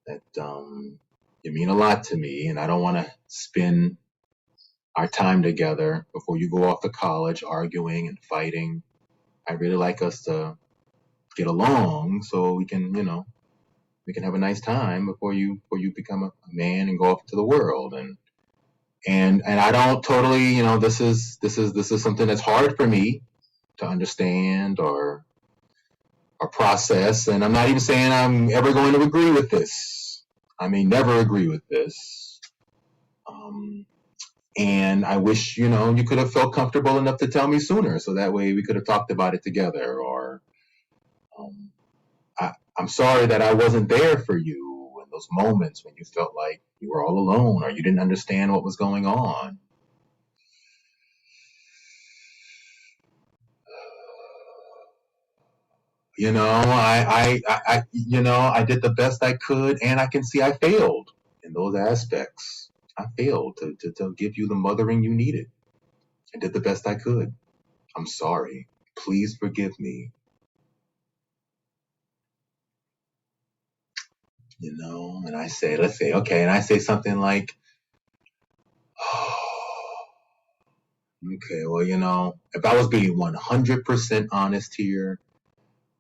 That you mean a lot to me, and I don't want to spend our time together before you go off to college arguing and fighting. I really like us to get along so we can have a nice time before you become a man and go off into the world. And I don't totally, this is something that's hard for me to understand or process. And I'm not even saying I'm ever going to agree with this. I may never agree with this. And I wish, you could have felt comfortable enough to tell me sooner, so that way we could have talked about it together. Or um, I'm sorry that I wasn't there for you in those moments when you felt like you were all alone or you didn't understand what was going on. I did the best I could, and I can see I failed in those aspects. I failed to give you the mothering you needed. I did the best I could. I'm sorry. Please forgive me. And let's say, okay, and I say something like, okay, well, if I was being 100% honest here,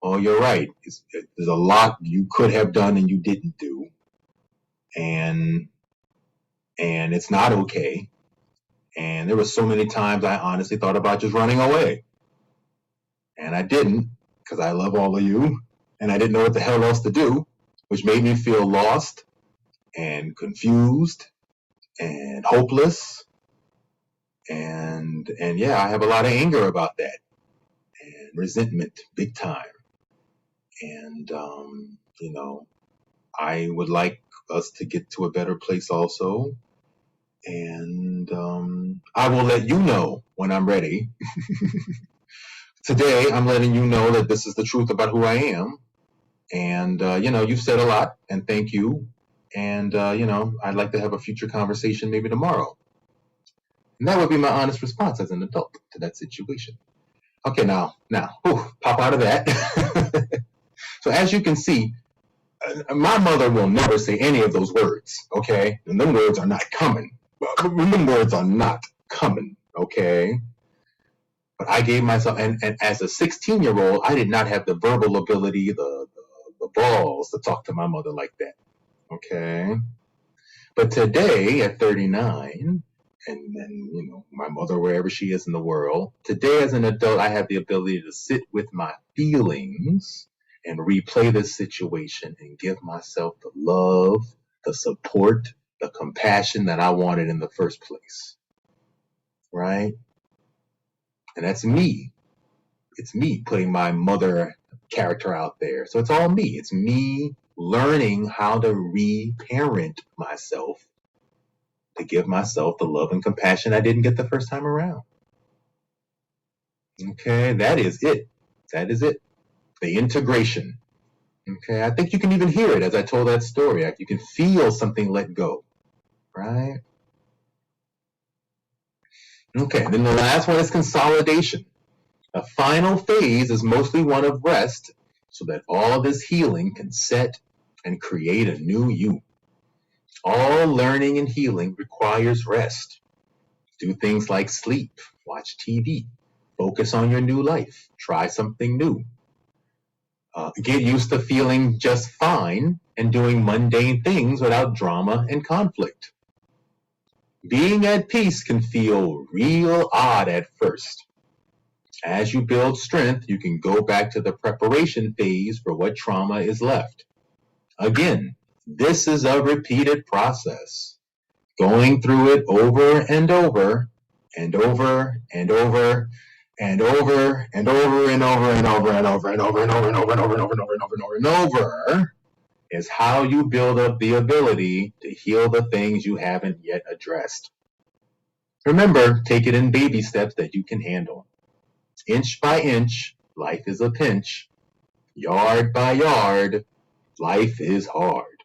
oh, you're right. There's a lot you could have done and you didn't do, and it's not okay. And there were so many times I honestly thought about just running away, and I didn't because I love all of you, and I didn't know what the hell else to do, which made me feel lost and confused and hopeless, and yeah, I have a lot of anger about that and resentment, big time, and I would like us to get to a better place also. And I will let you know when I'm ready. Today, I'm letting you know that this is the truth about who I am. And, you've said a lot, and thank you. And, I'd like to have a future conversation maybe tomorrow. And that would be my honest response as an adult to that situation. Okay, now, pop out of that. So as you can see, my mother will never say any of those words, okay? And them words are not coming. Them words are not coming, okay? But I gave myself, and as a 16-year-old, I did not have the verbal ability, the balls to talk to my mother like that, okay? But today, at 39, and my mother, wherever she is in the world, today as an adult, I have the ability to sit with my feelings and replay this situation and give myself the love, the support, the compassion that I wanted in the first place, right? And that's me. It's me putting my mother character out there. So it's all me. It's me learning how to reparent myself, to give myself the love and compassion I didn't get the first time around. Okay, that is it. That is it. The integration. Okay, I think you can even hear it as I told that story. You can feel something let go, right? Okay, then the last one is consolidation. The final phase is mostly one of rest, so that all this healing can set and create a new you. All learning and healing requires rest. Do things like sleep, watch TV, focus on your new life, try something new. Get used to feeling just fine and doing mundane things without drama and conflict. Being at peace can feel real odd at first. As you build strength, you can go back to the preparation phase for what trauma is left. Again, this is a repeated process. Going through it over and over and over and over and over and over and over and over and over and over and over and over and over and over and over and over and over and over is how you build up the ability to heal the things you haven't yet addressed. Remember, take it in baby steps that you can handle. Inch by inch, life is a pinch. Yard by yard, life is hard.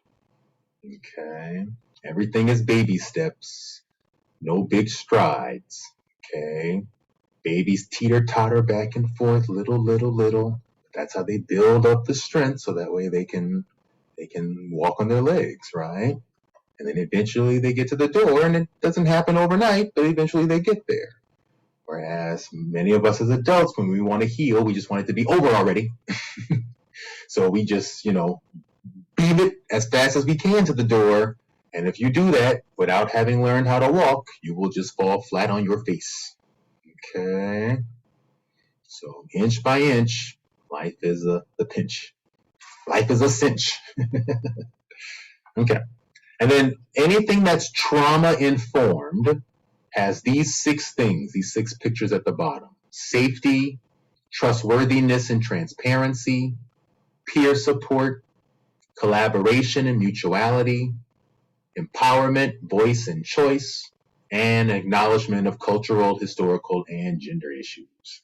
Okay? Everything is baby steps. No big strides. Okay? Babies teeter-totter back and forth, little. That's how they build up the strength so that way they can walk on their legs, right? And then eventually they get to the door, and it doesn't happen overnight, but eventually they get there. Whereas many of us as adults, when we want to heal, we just want it to be over already. So we just, beam it as fast as we can to the door. And if you do that without having learned how to walk, you will just fall flat on your face. Okay? So inch by inch, life is a pinch. Life is a cinch. Okay. And then anything that's trauma informed has these 6 things, these 6 pictures at the bottom: safety, trustworthiness and transparency, peer support, collaboration and mutuality, empowerment, voice and choice, and acknowledgement of cultural, historical, and gender issues.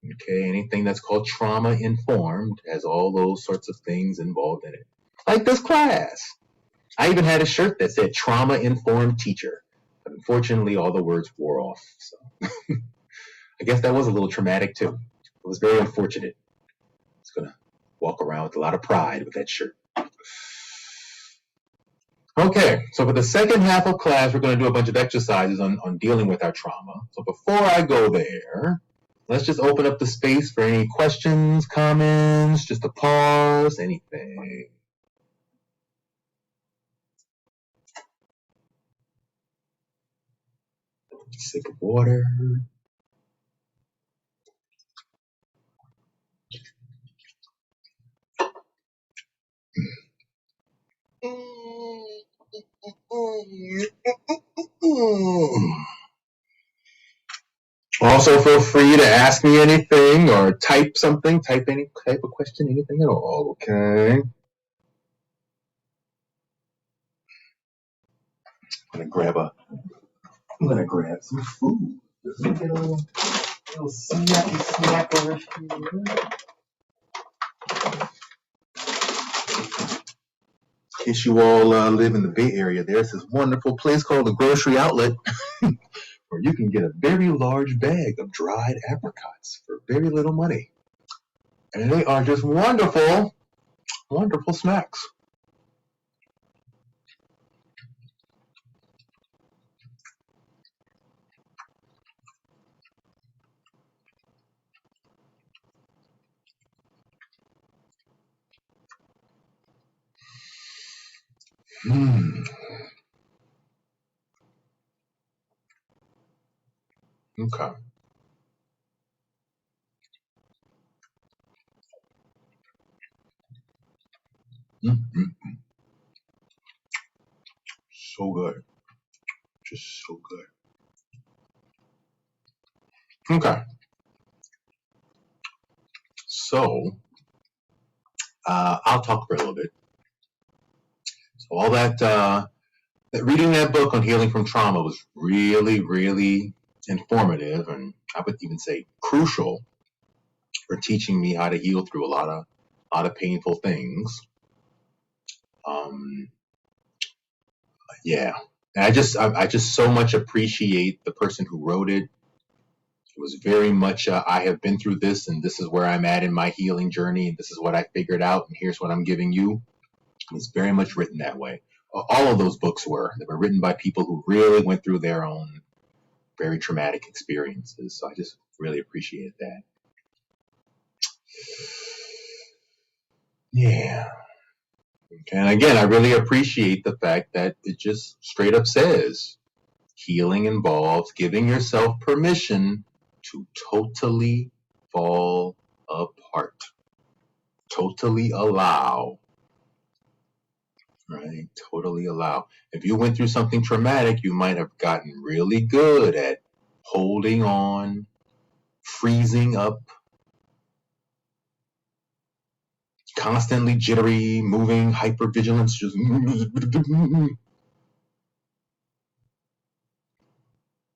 Okay, anything that's called trauma informed has all those sorts of things involved in it. Like this class. I even had a shirt that said trauma informed teacher. But unfortunately, all the words wore off. So I guess that was a little traumatic too. It was very unfortunate. I was going to walk around with a lot of pride with that shirt. Okay, so for the second half of class, we're going to do a bunch of exercises on dealing with our trauma. So before I go there, let's just open up the space for any questions, comments, just a pause, anything. Sip of water. Also, feel free to ask me anything or type something, type any type of question, anything at all, okay? I'm gonna grab some food. Just get a little snacky snack over here. In case you all live in the Bay Area, there's this wonderful place called the Grocery Outlet where you can get a very large bag of dried apricots for very little money. And they are just wonderful, wonderful snacks. Okay. So good. Just so good. Okay. So, I'll talk for a little bit. So all that reading that book on healing from trauma was really, really informative, and I would even say crucial for teaching me how to heal through a lot of painful things. Yeah, and I just so much appreciate the person who wrote it. It was very much I have been through this, and this is where I'm at in my healing journey, and this is what I figured out, and here's what I'm giving you. It was very much written that way. All of those books were. They were written by people who really went through their own very traumatic experiences. So I just really appreciated that. Yeah. Okay. And again, I really appreciate the fact that it just straight up says healing involves giving yourself permission to totally fall apart. Totally allow. Right? Totally allow. If you went through something traumatic, you might have gotten really good at holding on, freezing up, constantly jittery, moving, hypervigilance, just.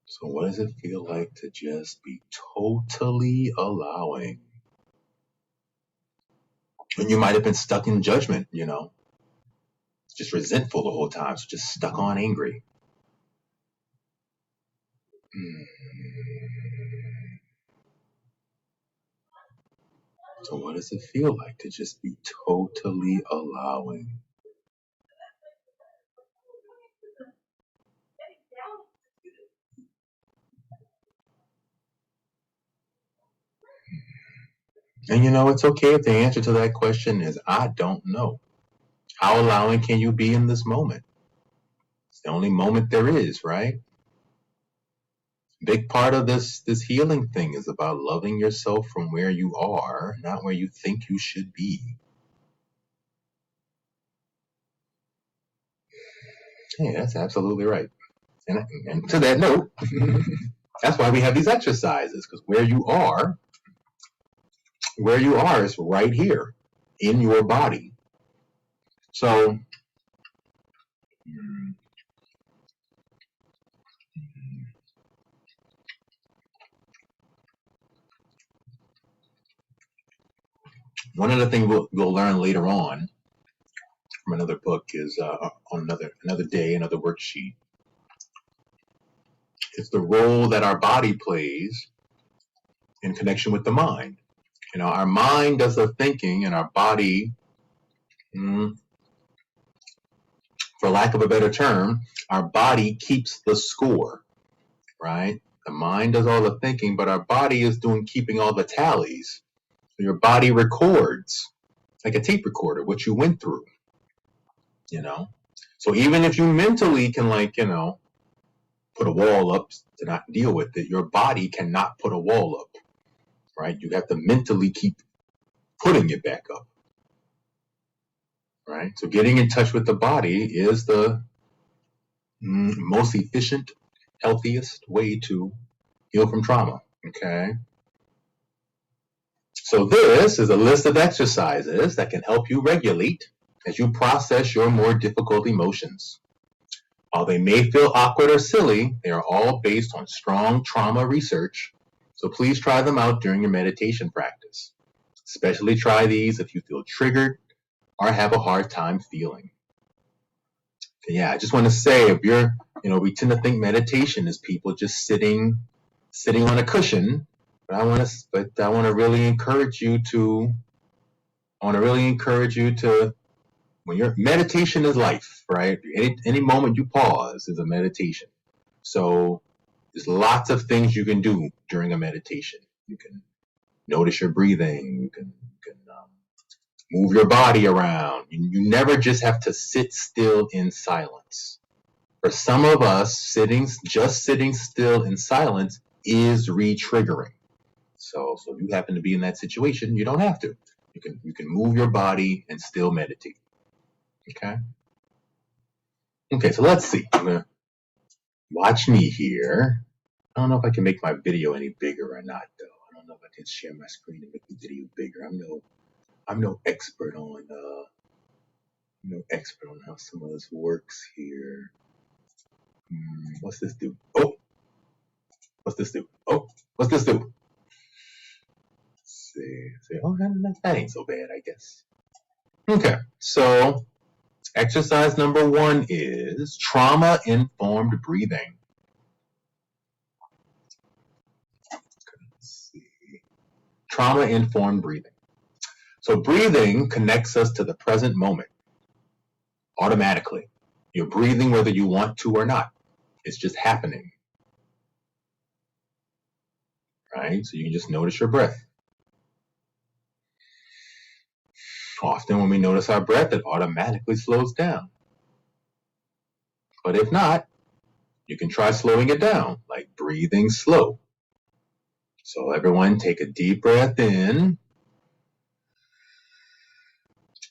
So what does it feel like to just be totally allowing? And you might have been stuck in judgment, just resentful the whole time, so just stuck on angry. So what does it feel like to just be totally allowing? And it's okay if the answer to that question is, I don't know. How allowing can you be in this moment? It's the only moment there is, right? Big part of this healing thing is about loving yourself from where you are, not where you think you should be. Yeah, that's absolutely right. And to that note, that's why we have these exercises, because where you are is right here in your body. So one of the things we'll learn later on from another book is on another day, another worksheet. It's the role that our body plays in connection with the mind. Our mind does the thinking, and our body, for lack of a better term, our body keeps the score, right? The mind does all the thinking, but our body is keeping all the tallies. So your body records, like a tape recorder, what you went through, So even if you mentally can, put a wall up to not deal with it, your body cannot put a wall up, right? You have to mentally keep putting it back up, right? So getting in touch with the body is the most efficient, healthiest way to heal from trauma, okay? So this is a list of exercises that can help you regulate as you process your more difficult emotions. While they may feel awkward or silly, they are all based on strong trauma research, so please try them out during your meditation practice. Especially try these if you feel triggered or have a hard time feeling. Yeah, I just want to say, if you're, we tend to think meditation is people just sitting on a cushion, but I want to really encourage you to, when your meditation is life, right? Any moment you pause is a meditation. So there's lots of things you can do during a meditation. You can notice your breathing. You can move your body around. You never just have to sit still in silence. For some of us, just sitting still in silence is re-triggering. So if you happen to be in that situation, you don't have to. You can move your body and still meditate. Okay, so let's see. I'm gonna watch me here. I don't know if I can make my video any bigger or not, though. I don't know if I can share my screen and make the video bigger. I'm no expert on how some of this works here. What's this do? Oh, what's this do? Oh, what's this do? Let's see. Oh, that ain't so bad, I guess. Okay, so exercise number 1 is trauma-informed breathing. Let's see. Trauma-informed breathing. So breathing connects us to the present moment automatically. You're breathing whether you want to or not. It's just happening. Right? So you can just notice your breath. Often when we notice our breath, it automatically slows down. But if not, you can try slowing it down, like breathing slow. So everyone take a deep breath in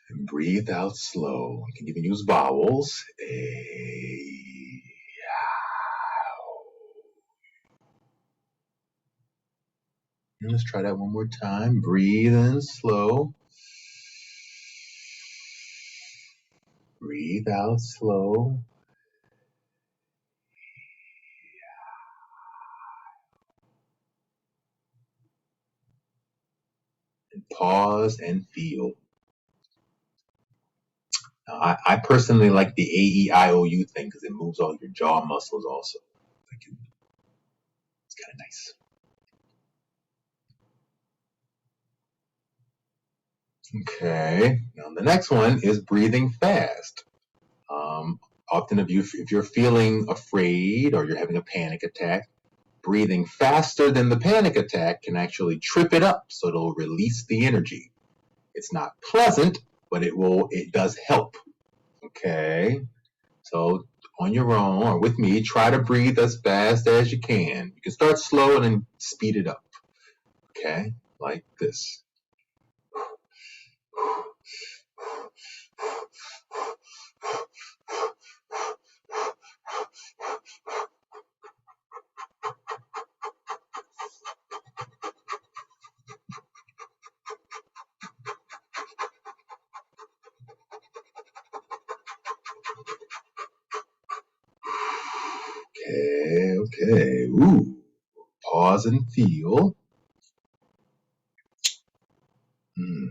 and breathe out slow. You can even use vowels. Let's try that one more time. Breathe in slow. Breathe out slow. And pause and feel. Now, I personally like the AEIOU thing because it moves all your jaw muscles also. It's kind of nice. Okay. Now the next one is breathing fast. Often if you're feeling afraid or you're having a panic attack, breathing faster than the panic attack can actually trip it up, so it'll release the energy. It's not pleasant, but it does help. Okay. So on your own or with me, try to breathe as fast as you can. You can start slow and then speed it up. Okay? Like this. Okay. Ooh. Pause and feel. Mm-hmm.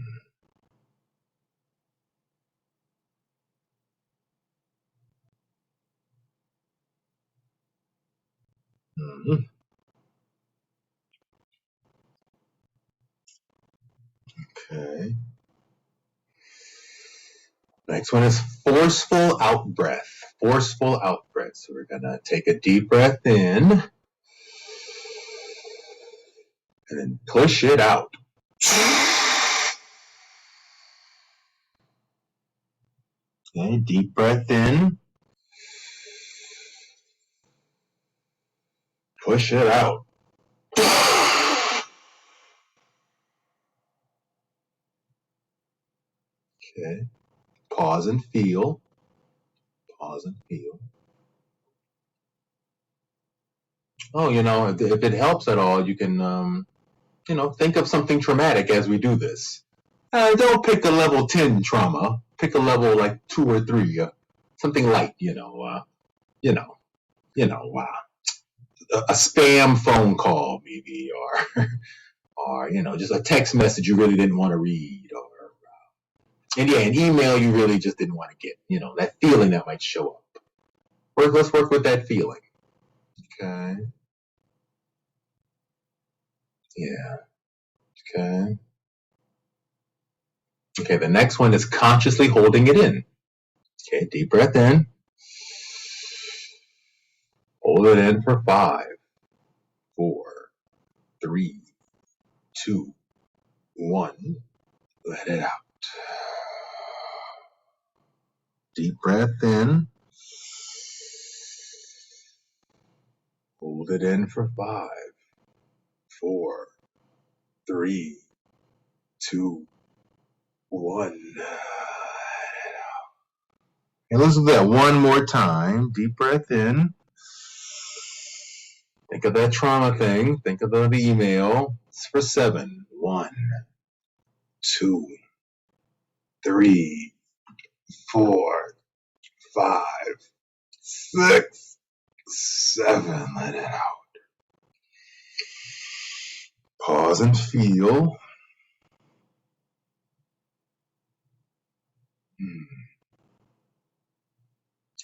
Okay. Next one is forceful out breath. Forceful out breath. So we're going to take a deep breath in and then push it out. Okay, deep breath in. Push it out. Okay. Pause and feel. Pause and feel. Oh, if it helps at all, you can, think of something traumatic as we do this. Don't pick a level 10 trauma. Pick a level like 2 or 3. Something light, you know, a spam phone call maybe, or just a text message you really didn't want to read, or an email you really just didn't want to get. That feeling that might show up. Let's work with that feeling. Okay. Yeah. Okay. Okay, the next one is consciously holding it in. Okay, deep breath in. Hold it in for 5, 4, 3, 2, 1. Let it out. Deep breath in. Hold it in for 5, 4, 3, 2, 1. Let it out. And let's do that one more time. Deep breath in. Think of that trauma thing. Think of the email. It's for 7. 1, 2, 3, 4, 5, 6, 7. Let it out. Pause and feel.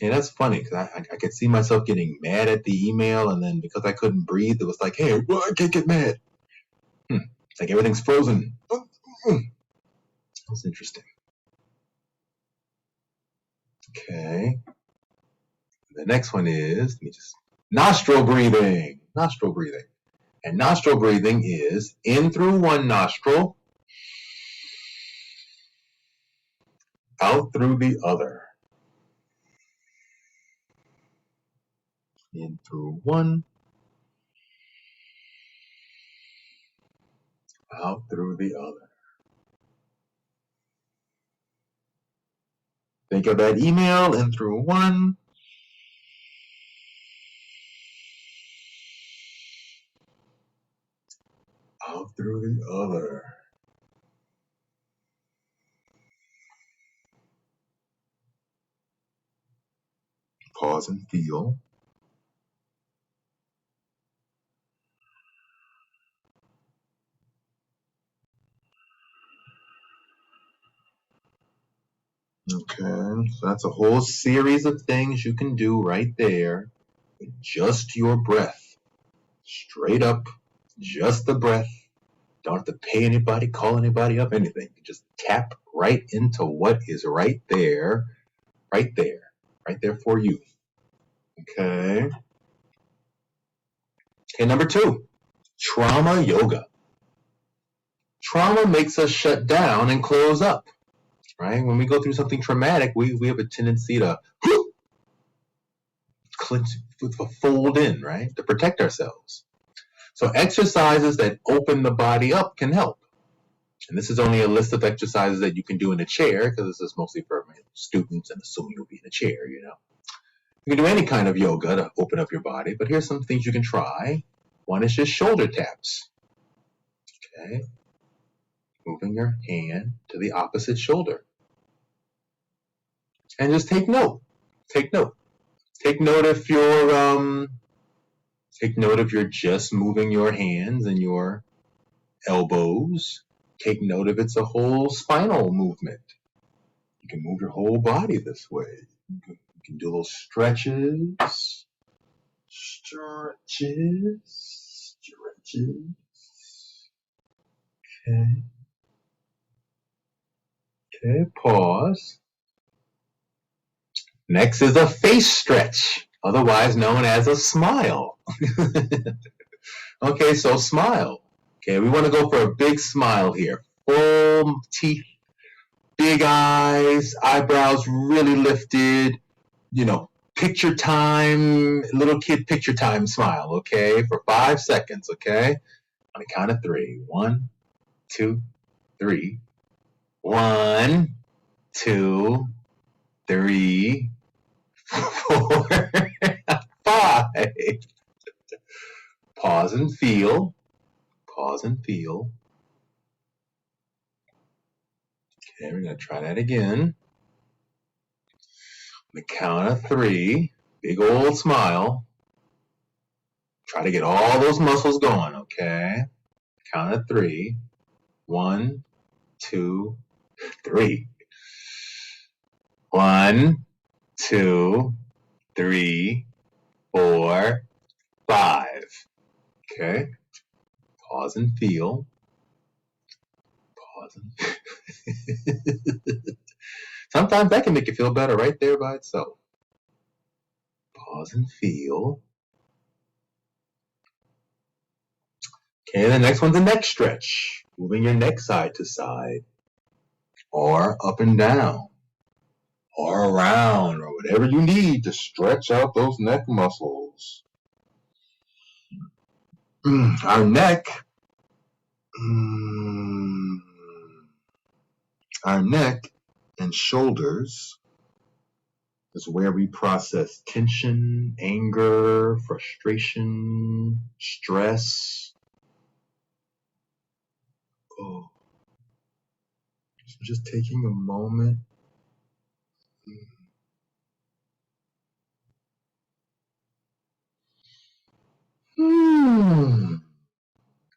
Yeah, that's funny because I could see myself getting mad at the email, and then because I couldn't breathe, it was like, hey, well, I can't get mad. It's like everything's frozen. That's interesting. Okay. The next one is nostril breathing. Nostril breathing. And nostril breathing is in through one nostril, out through the other. In through one, out through the other. Think of that email in through one, out through the other. Pause and feel. Okay, so that's a whole series of things you can do right there with just your breath. Straight up, just the breath. Don't have to pay anybody, call anybody up, anything. You just tap right into what is right there for you. Okay. Okay, number 2, trauma yoga. Trauma makes us shut down and close up, right? When we go through something traumatic, we have a tendency to clench, fold in, right? To protect ourselves. So exercises that open the body up can help. And this is only a list of exercises that you can do in a chair, because this is mostly for students, and assuming you'll be in a chair, You can do any kind of yoga to open up your body, but here's some things you can try. One is just shoulder taps. Okay. Moving your hand to the opposite shoulder. And just take note. Take note. Take note if you're just moving your hands and your elbows. Take note if it's a whole spinal movement. You can move your whole body this way. You can do little stretches. Okay, pause. Next is a face stretch, otherwise known as a smile. Okay, so smile. Okay, we want to go for a big smile here. Full teeth, big eyes, eyebrows really lifted, picture time, little kid picture time smile, okay, for 5 seconds, okay? On the count of 3. 1, 2, 3. 1, 2, 3, 4, 5. Pause and feel. Pause and feel. Okay, we're going to try that again. On the count of 3, big old smile. Try to get all those muscles going, okay? Count of 3. 1, 2, 3. 1, 2, 3, 4, 5. Okay. Pause and feel. Pause and sometimes that can make you feel better right there by itself. Pause and feel. Okay, the next one's a neck stretch. Moving your neck side to side, or up and down, or around, or whatever you need to stretch out those neck muscles. Our neck and shoulders is where we process tension, anger, frustration, stress. Oh. So just taking a moment.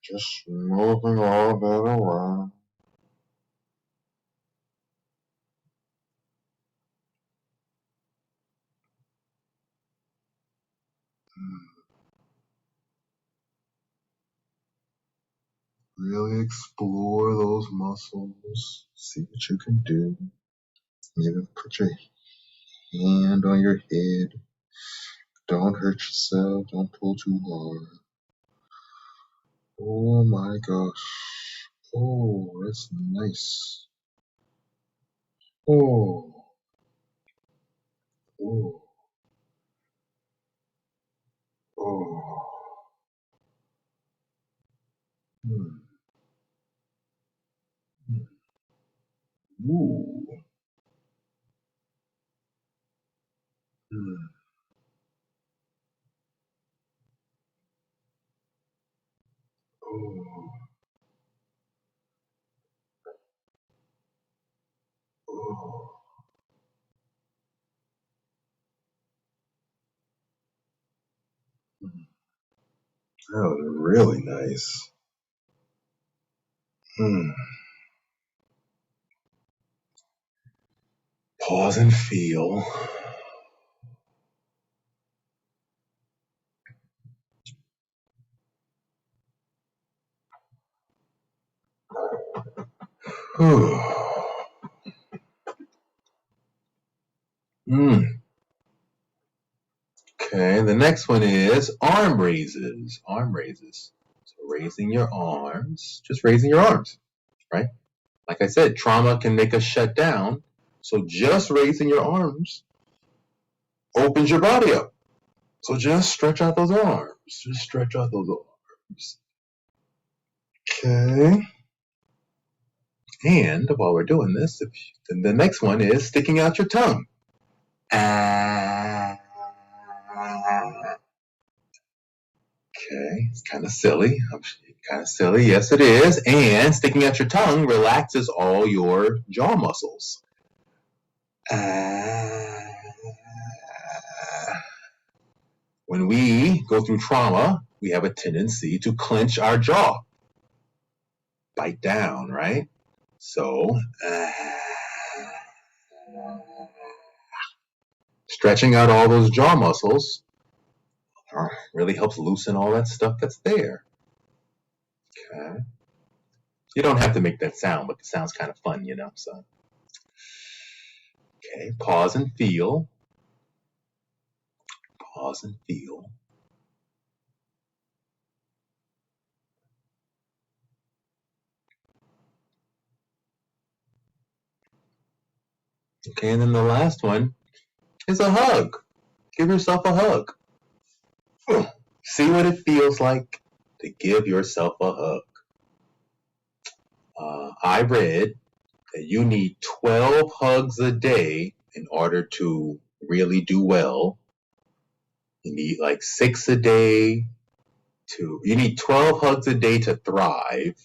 Just moving all that around. Really explore those muscles. See what you can do. Maybe put your hand on your head. Don't hurt yourself. Don't pull too hard. Oh my gosh. Oh, that's nice. Oh. Oh. Oh. Hmm. Ooh. Hmm. Oh. Oh. That was really nice. Pause and feel. Okay, the next one is arm raises. Arm raises. So raising your arms, just raising your arms, right? Like I said, trauma can make us shut down. So just raising your arms opens your body up. So just stretch out those arms. Just stretch out those arms. Okay. And while we're doing this, then the next one is sticking out your tongue. Okay, it's kind of silly. Kind of silly, yes it is. And sticking out your tongue relaxes all your jaw muscles. When we go through trauma, we have a tendency to clench our jaw, bite down, right? So, stretching out all those jaw muscles really helps loosen all that stuff that's there. Okay. You don't have to make that sound, but the sound's kind of fun, so. Okay, pause and feel. Pause and feel. Okay, and then the last one is a hug. Give yourself a hug. See what it feels like to give yourself a hug. I read that you need 12 hugs a day in order to really do well. You need like 6 a day you need 12 hugs a day to thrive.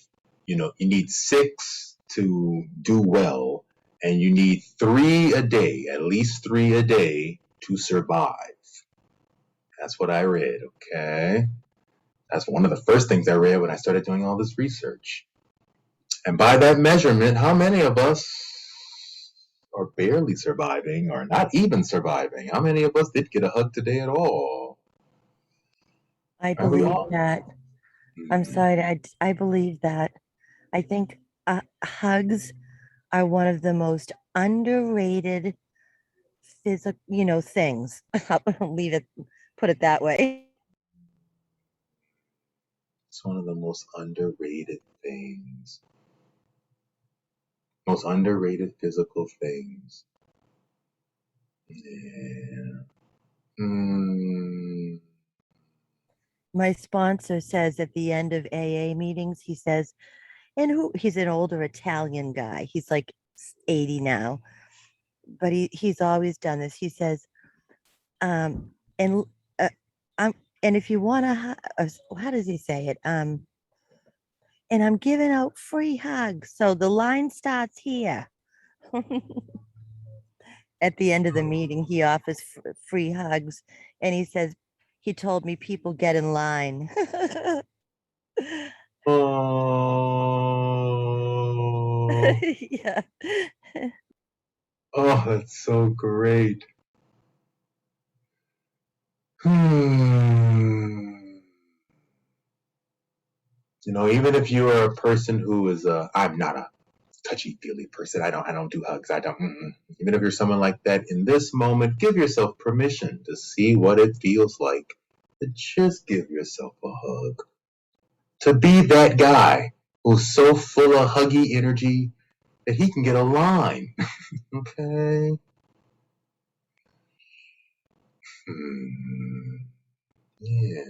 You need 6 to do well, and you need 3 a day, at least 3 a day to survive. That's what I read, okay? That's one of the first things I read when I started doing all this research. And by that measurement, how many of us are barely surviving or not even surviving? How many of us did get a hug today at all? I believe that. I'm sorry. I believe that. I think hugs are one of the most underrated physical, things. I'll put it that way. It's one of the most underrated things. Most underrated physical things. Yeah. My sponsor says at the end of AA meetings, he says, he's an older Italian guy. He's like 80 now, but he's always done this. He says, and and if you want to, how does he say it? And I'm giving out free hugs. So the line starts here. At the end of the meeting, he offers free hugs, and he says, he told me people get in line. Oh. Yeah. Oh, that's so great. Even if you are a person who is I'm not a touchy-feely person. I don't do hugs. I don't. Even if you're someone like that, in this moment, give yourself permission to see what it feels like to just give yourself a hug. To be that guy who's so full of huggy energy that he can get a line. Okay. Yeah.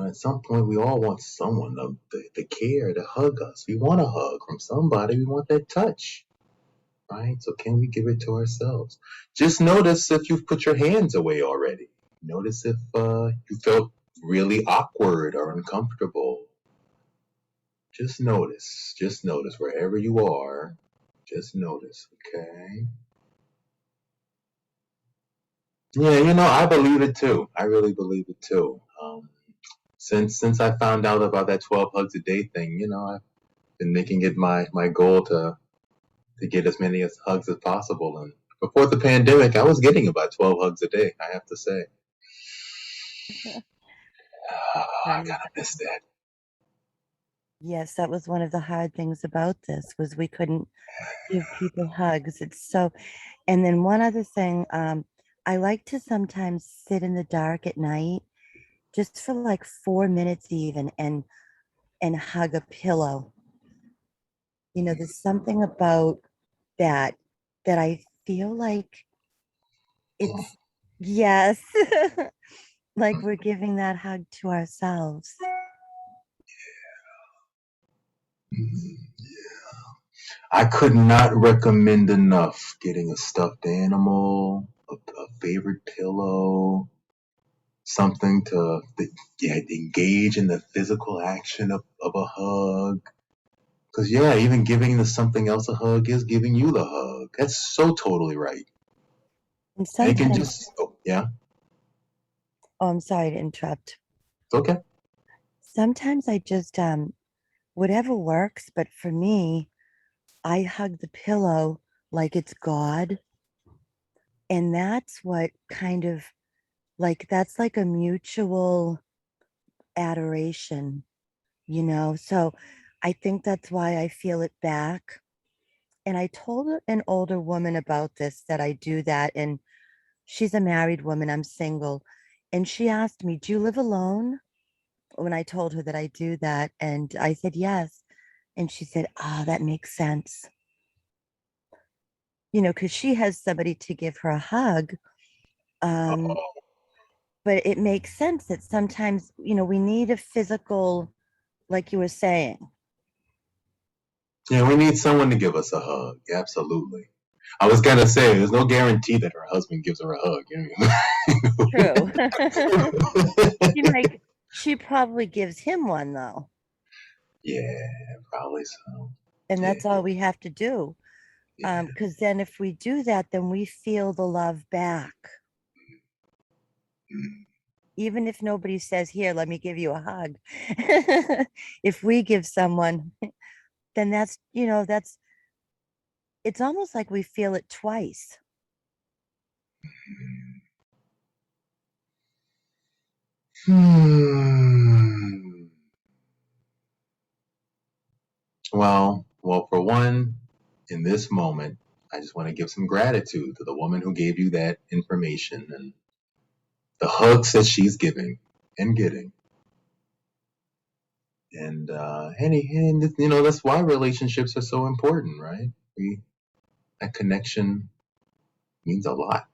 At some point, we all want someone to care, to hug us. We want a hug from somebody. We want that touch, right? So can we give it to ourselves? Just notice if you've put your hands away already. Notice if you felt really awkward or uncomfortable. Just notice wherever you are. Just notice, okay? Yeah, I believe it too. I really believe it too. Since I found out about that 12 hugs a day thing, I've been making it my goal to get as many hugs as possible. And before the pandemic, I was getting about 12 hugs a day, I have to say. I kind of miss that. Yes, that was one of the hard things about this was we couldn't give people hugs. It's so, and then one other thing, I like to sometimes sit in the dark at night just for like 4 minutes even and hug a pillow. You know, there's something about that that I feel like it's yes, like we're giving that hug to ourselves. I could not recommend enough getting a stuffed animal, a favorite pillow, something to yeah, engage in the physical action of a hug. Because, yeah, even giving the something else a hug is giving you the hug. That's so totally right. And And it can sometimes, just, oh, yeah, oh, I'm sorry to interrupt. it's okay. Sometimes I just whatever works, but for me, I hug the pillow like it's God. And that's what kind of like that's like a mutual adoration, you know? So I think that's why I feel it back. And I told an older woman about this that I do that. And she's a married woman, I'm single. And she asked me, do you live alone? When I told her that I do that. And I said, yes. And she said, ah, that makes sense. You know, because she has somebody to give her a hug. Um, Oh, but it makes sense that sometimes, you know, we need a physical, like you were saying. yeah, we need someone to give us a hug. Absolutely. I was gonna say, there's no guarantee that her husband gives her a hug. True. She might, she probably gives him one though. Yeah, probably so. And Yeah, that's all we have to do. yeah. Because then if we do that, then we feel the love back. Mm. Even if nobody says, here, let me give you a hug. If we give someone, then that's, you know, that's, it's almost like we feel it twice. Hmm. Well, for one, in this moment, I just want to give some gratitude to the woman who gave you that information and the hugs that she's giving and getting. And you know, that's why relationships are so important, right? That connection means a lot,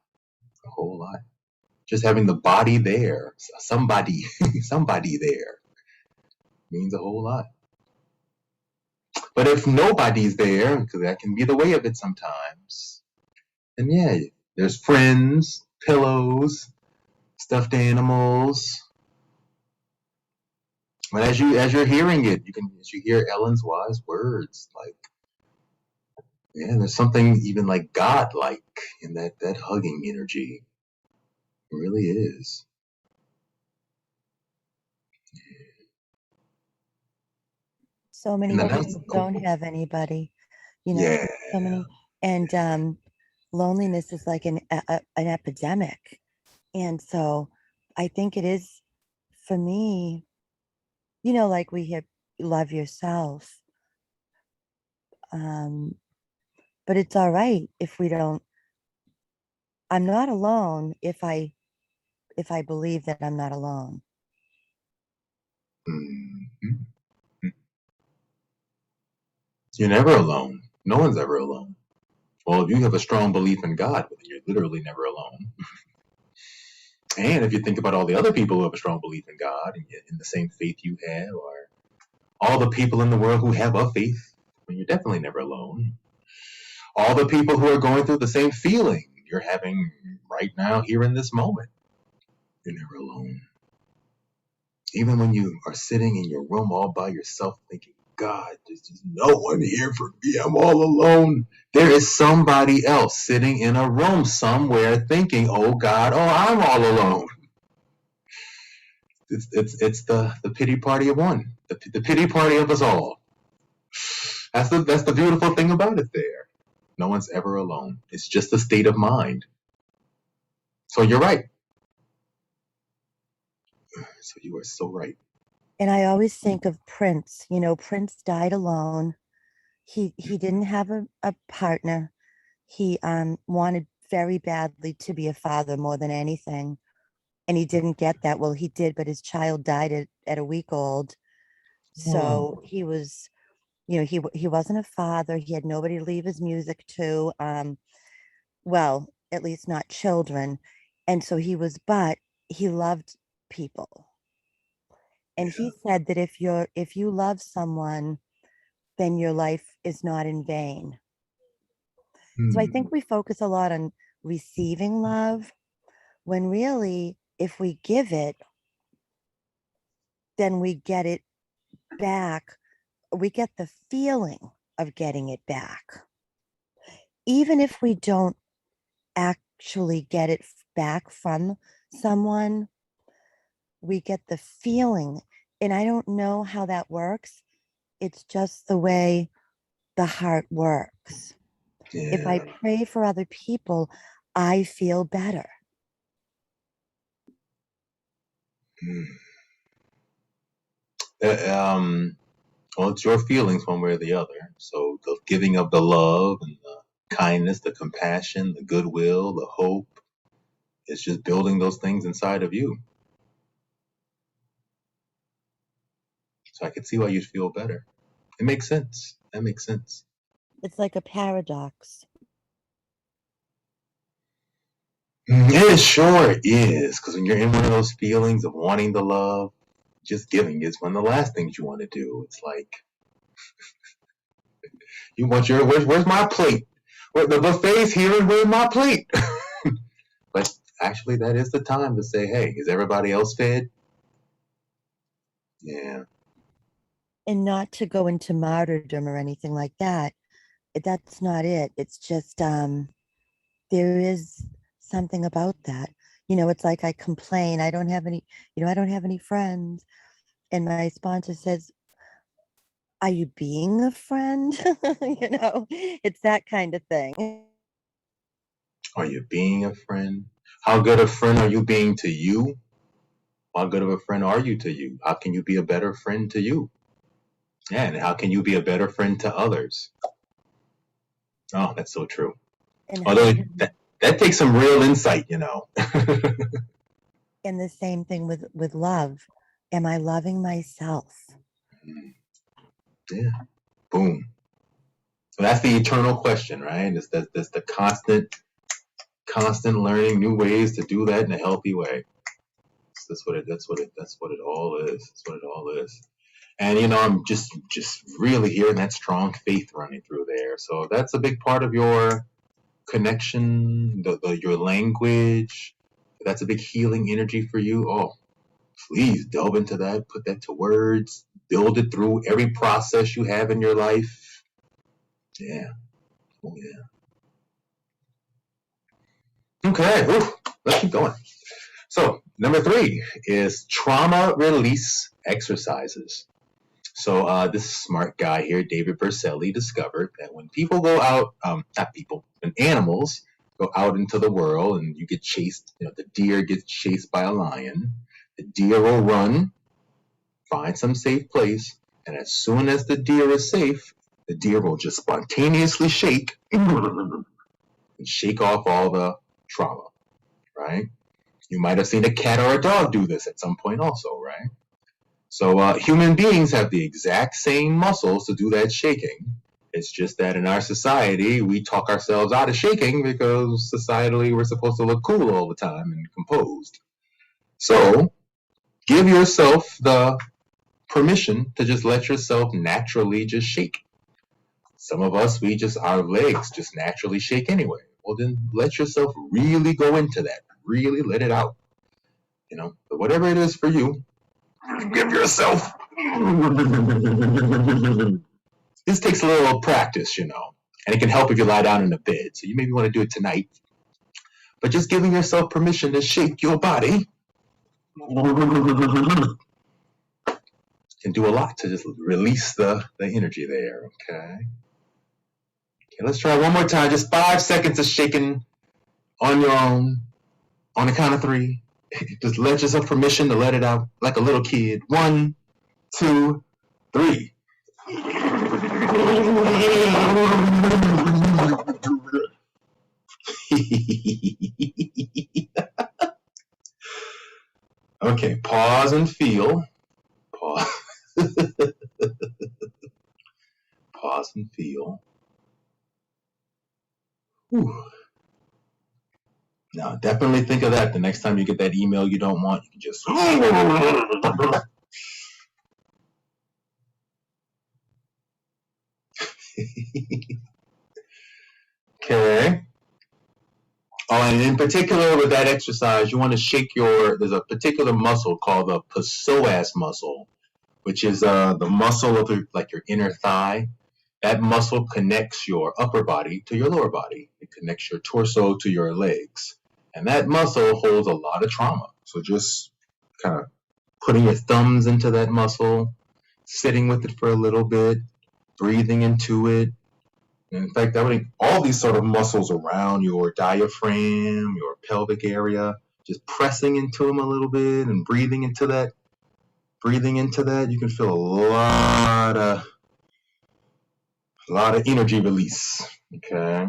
a whole lot. Just having the body there, somebody, somebody there means a whole lot. But if nobody's there, because that can be the way of it sometimes, and yeah, there's friends, pillows, stuffed animals. But as you're hearing it, as you hear Ellen's wise words, like yeah, there's something even like God-like in that hugging energy. It really is. So And many then that's people don't have anybody, you know, yeah. so many, and loneliness is like an epidemic. And so I think it is for me, you know, like we have love yourself. Um, but it's all right if we don't, I'm not alone if I believe that I'm not alone. Mhm. You're never alone. No one's ever alone. Well, if you have a strong belief in God, then you're literally never alone. And if you think about all the other people who have a strong belief in God and in the same faith you have, or all the people in the world who have a faith, then you're definitely never alone. All the people who are going through the same feeling you're having right now, here in this moment, you're never alone. Even when you are sitting in your room all by yourself thinking, God, there's just no one here for me. I'm all alone. There is somebody else sitting in a room somewhere thinking, oh God, oh, I'm all alone. It's the pity party of one, the pity party of us all. That's the beautiful thing about it there. No one's ever alone. It's just a state of mind. So you're right. So you are so right. And I always think of Prince. You know, Prince died alone. He didn't have a partner. He wanted very badly to be a father more than anything. And he didn't get that. Well, he did, but his child died at a week old. So Oh, he was, you know, he wasn't a father. He had nobody to leave his music to. Well, at least not children. And so but he loved people. And yeah. he said that if you love someone, then your life is not in vain. So I Hmm. think we focus a lot on receiving love when really, if we give it, then we get it back. We get the feeling of getting it back. Even if we don't actually get it back from someone, we get the feeling. And I don't know how that works. It's just the way the heart works. If I Yeah. pray for other people, I feel better. Hmm. Um, well, it's your feelings one way or the other. So the giving of the love and the kindness, the compassion, the goodwill, the hope, it's just building those things inside of you. So I can see why you'd feel better. It makes sense. That makes sense. It's like a paradox. It sure is. Because when you're in one of those feelings of wanting the love, just giving is one of the last things you want to do. It's like you want where's my plate? Well, the buffet's here and where's my plate? But actually, that is the time to say, hey, is everybody else fed? Yeah. And not to go into martyrdom or anything like that. That's not it. It's just there is something about that. You know, it's like I complain, I don't have any, I don't have any friends. And my sponsor says, are you being a friend? It's that kind of thing. Are you being a friend? How good a friend are you being to you? How good of a friend are you to you? How can you be a better friend to you? Yeah, and how can you be a better friend to others? Oh, that's so true. And how Although can, that takes some real insight. and the same thing with love. Am I loving myself? Yeah, boom. So that's the eternal question, right? It's the constant learning new ways to do that in a healthy way. That's what it all is. That's what it all is. And I'm just really hearing that strong faith running through there. So that's a big part of your connection, your language. That's a big healing energy for you. Oh, please delve into that, put that to words, build it through every process you have in your life. Yeah. Oh yeah. Okay. Ooh, let's keep going. So number 3 is trauma release exercises. So this smart guy here, David Berceli, discovered that when people go out, not people, when animals go out into the world and you get chased, the deer gets chased by a lion, the deer will run, find some safe place, and as soon as the deer is safe, the deer will just spontaneously shake and shake off all the trauma, right? You might have seen a cat or a dog do this at some point also, right? So human beings have the exact same muscles to do that shaking. It's just that in our society, we talk ourselves out of shaking because societally we're supposed to look cool all the time and composed. So give yourself the permission to just let yourself naturally just shake. Some of us, our legs just naturally shake anyway. Well, then let yourself really go into that. Really let it out. But whatever it is for you, give yourself. This takes a little practice, and it can help if you lie down in a bed. So you maybe want to do it tonight, but just giving yourself permission to shake your body can do a lot to just release the energy there. Okay. Okay, let's try one more time. Just 5 seconds of shaking on your own on the count of 3. Just let yourself permission to let it out like a little kid. 1, 2, 3. Okay, pause and feel. Pause. Pause and feel. Whew. Now, definitely think of that the next time you get that email you don't want. You can just. Okay. Oh, and in particular with that exercise, you want to shake there's a particular muscle called the psoas muscle, which is the muscle of your inner thigh. That muscle connects your upper body to your lower body. It connects your torso to your legs. And that muscle holds a lot of trauma. So just kind of putting your thumbs into that muscle, sitting with it for a little bit, breathing into it. And in fact, all these sort of muscles around your diaphragm, your pelvic area, just pressing into them a little bit and breathing into that, you can feel a lot of energy release. Okay.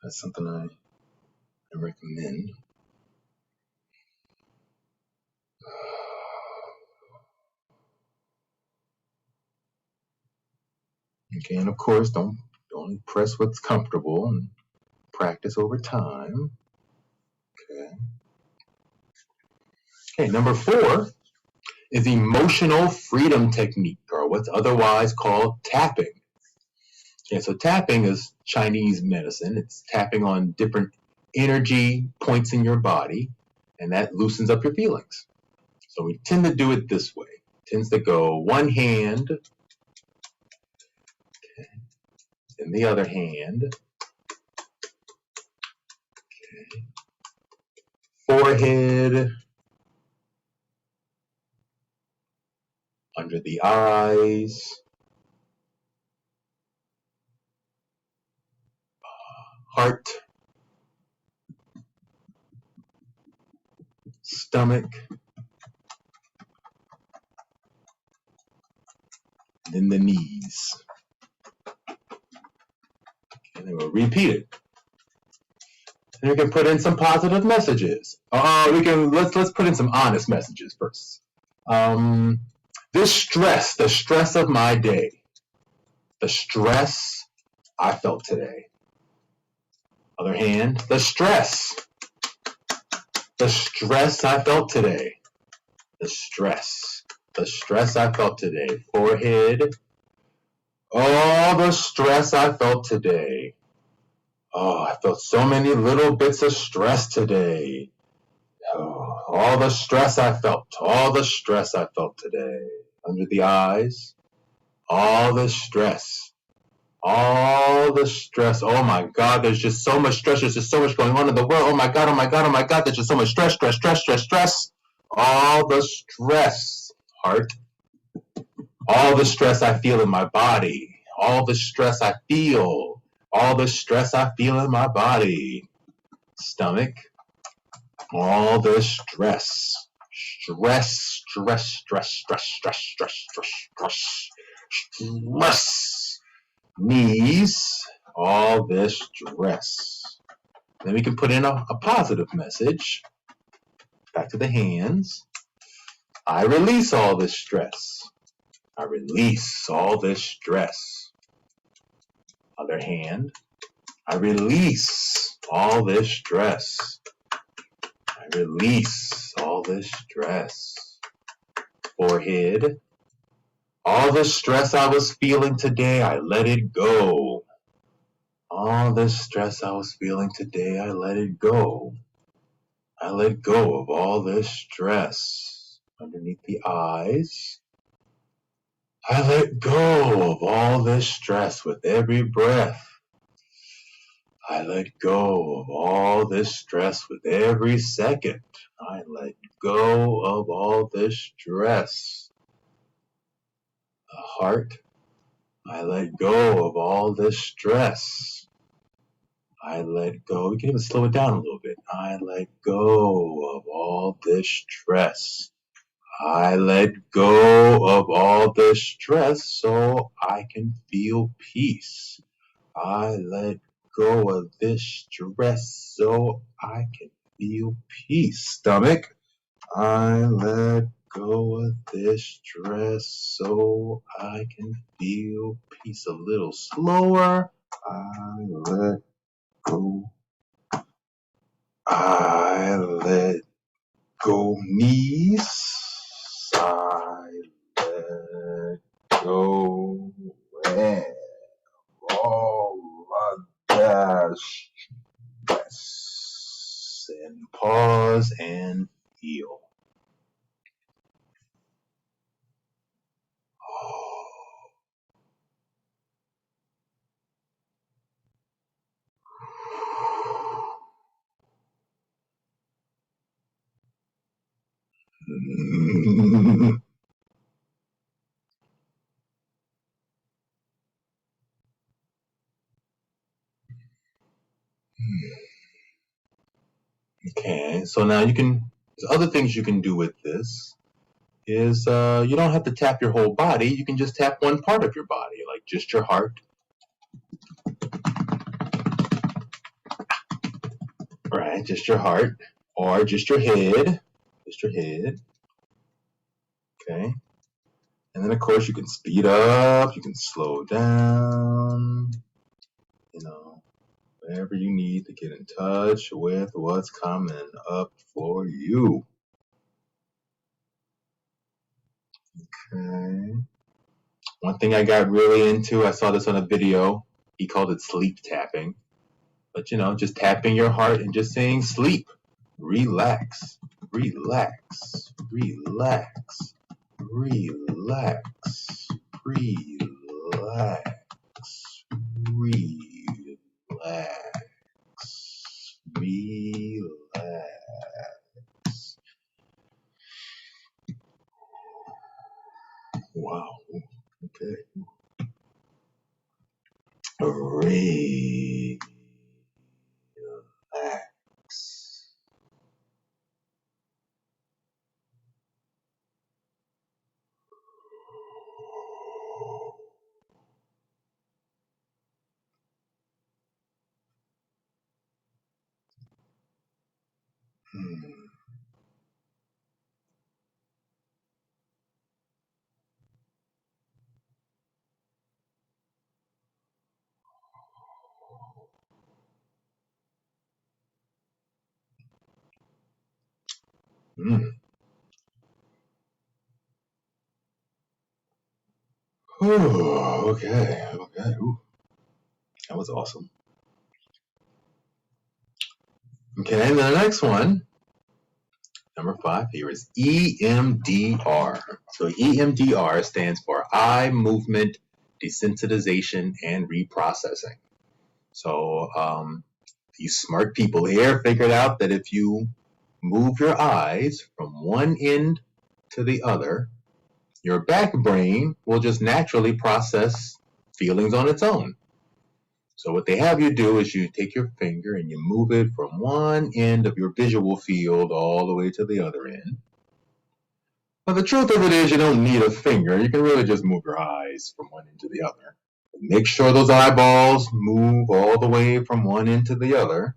That's something I recommend. Okay, and of course, don't press what's comfortable and practice over time. Okay. Okay, number 4 is emotional freedom technique, or what's otherwise called tapping. Okay, so tapping is Chinese medicine. It's tapping on different energy points in your body, and that loosens up your feelings. So we tend to do it this way. It tends to go one hand, okay, then the other hand, okay, forehead, under the eyes, heart, stomach, then the knees. And then we'll repeat it. And we can put in some positive messages. Let's put in some honest messages first. The stress of my day, the stress I felt today. Other hand, the stress I felt today. The stress I felt today. Forehead, oh, the stress I felt today. Oh, I felt so many little bits of stress today. Oh, all the stress I felt today. Under the eyes, all the stress. Oh my God, there's just so much stress. There's just so much going on in the world. Oh my God. There's just so much stress. All the stress. Heart. All the stress I feel in my body. All the stress I feel. In my body. Stomach. All the stress. Knees, all this stress. Then we can put in a positive message. Back to the hands. I release all this stress. I release all this stress. Other hand. I release all this stress. I release all this stress. Forehead. All the stress I was feeling today, I let it go. All the stress I was feeling today, I let it go. I let go of all this stress. Underneath the eyes. I let go of all this stress with every breath. I let go of all this stress with every second. I let go of all this stress. The heart. I let go of all this stress. I let go. We can even slow it down a little bit. I let go of all this stress. I let go of all the stress so I can feel peace. I let go of this stress so I can feel peace. Stomach. I let go of this stress so I can feel peace. A little slower. I let go. I let go. Knees. I let go. And all of that stress. And pause and feel. Okay, so now there's other things you can do with this. You don't have to tap your whole body. You can just tap one part of your body, like just your heart, right? Just your heart, or just your head, okay? And then, of course, you can speed up, you can slow down, whatever you need to get in touch with what's coming up for you. Okay. One thing I got really into, I saw this on a video. He called it sleep tapping. But just tapping your heart and just saying sleep, relax, relax, relax, relax, relax, relax, relax. Wow. Okay. Relax. Okay. Ooh, that was awesome. Okay, and the next one, number 5 here, is EMDR. So EMDR stands for eye movement desensitization and reprocessing. So these smart people here figured out that if you move your eyes from one end to the other, your back brain will just naturally process feelings on its own. So what they have you do is you take your finger and you move it from one end of your visual field all the way to the other end. But the truth of it is you don't need a finger. You can really just move your eyes from one end to the other. Make sure those eyeballs move all the way from one end to the other.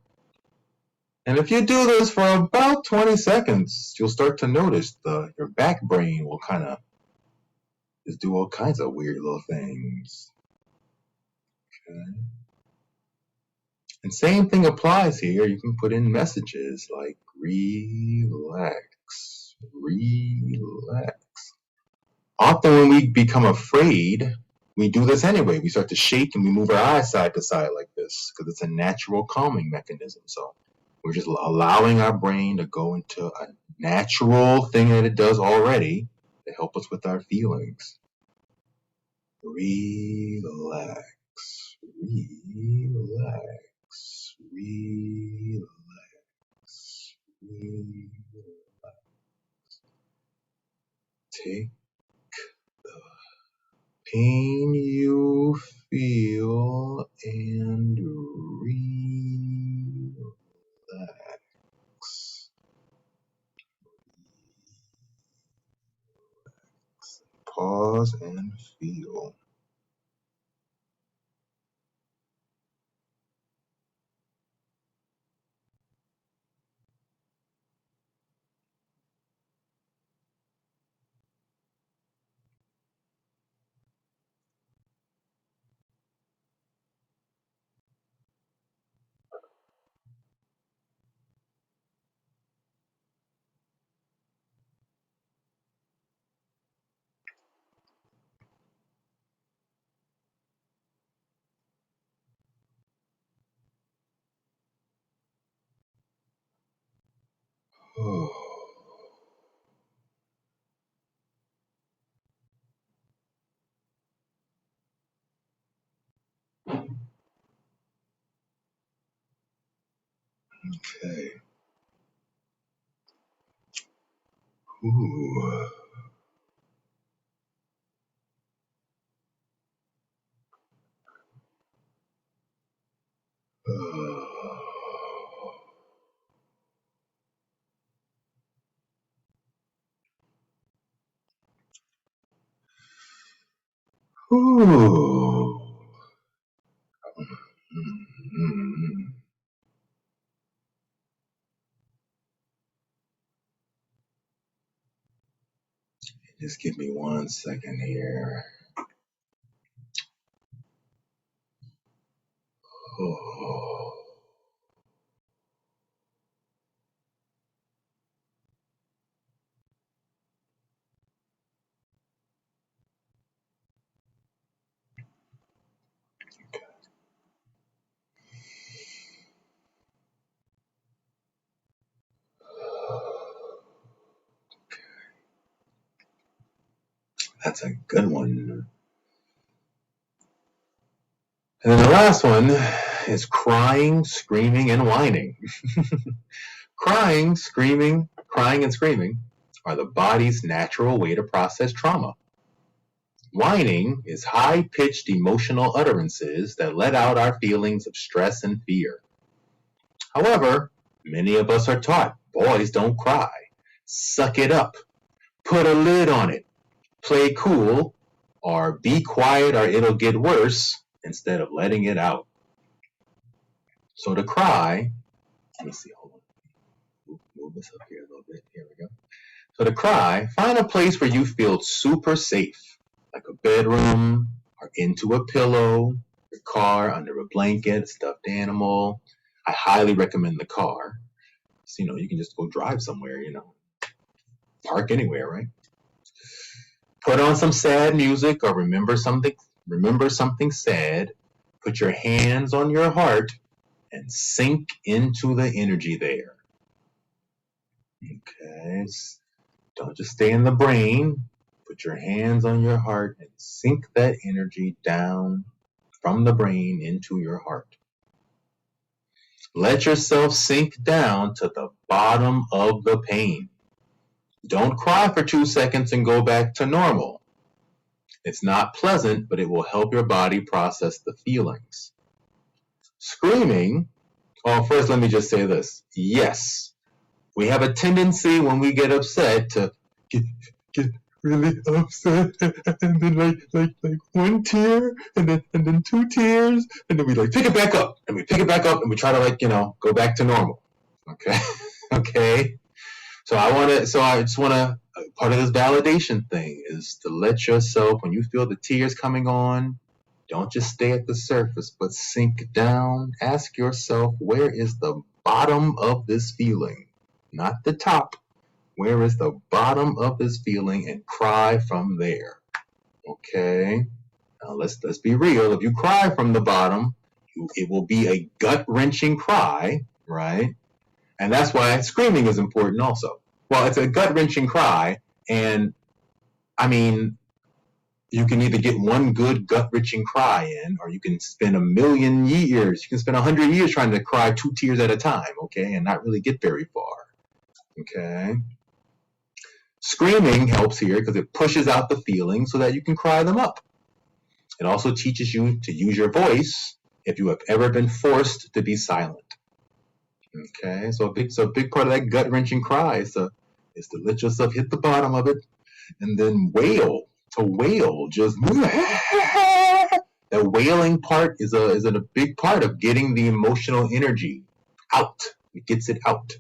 And if you do this for about 20 seconds, you'll start to notice your back brain will kind of just do all kinds of weird little things. Okay. And same thing applies here. You can put in messages like relax, relax. Often when we become afraid, we do this anyway. We start to shake and we move our eyes side to side like this because it's a natural calming mechanism. So we're just allowing our brain to go into a natural thing that it does already to help us with our feelings. Relax, relax, relax, relax. Take the pain you feel and relax. Okay. Ooh. Ooh. Mm. Just give me 1 second here. Oh. That's a good one. And then the last one is crying, screaming, and whining. Crying, and screaming are the body's natural way to process trauma. Whining is high-pitched emotional utterances that let out our feelings of stress and fear. However, many of us are taught boys don't cry, suck it up, put a lid on it, play cool, or be quiet or it'll get worse instead of letting it out. So to cry, let me see, hold on. Move this up here a little bit. Here we go. So to cry, find a place where you feel super safe, like a bedroom or into a pillow, your car, under a blanket, stuffed animal. I highly recommend the car. So, you can just go drive somewhere, park anywhere, right? Put on some sad music or remember something sad. Put your hands on your heart and sink into the energy there. Okay, don't just stay in the brain. Put your hands on your heart and sink that energy down from the brain into your heart. Let yourself sink down to the bottom of the pain. Don't cry for 2 seconds and go back to normal. It's not pleasant, but it will help your body process the feelings. Screaming, first let me just say this. Yes, we have a tendency when we get upset to get really upset, and then like 1 tear, and then 2 tears, and then we pick it back up, and we pick it back up, and we try to go back to normal. Okay, okay. So I just want to. Part of this validation thing is to let yourself, when you feel the tears coming on, don't just stay at the surface, but sink down. Ask yourself, where is the bottom of this feeling? Not the top. Where is the bottom of this feeling, and cry from there. Okay? Now let's be real. If you cry from the bottom, it will be a gut-wrenching cry, right? And that's why screaming is important also. Well, it's a gut-wrenching cry, and I mean, you can either get one good gut-wrenching cry in, or you can spend 1,000,000 years, you can spend 100 years trying to cry 2 tears at a time, okay, and not really get very far, okay? Screaming helps here because it pushes out the feelings so that you can cry them up. It also teaches you to use your voice if you have ever been forced to be silent. Okay, so a big part of that gut-wrenching cry is to let yourself hit the bottom of it and then wail. To wail, just the wailing part is a big part of getting the emotional energy out. It gets it out.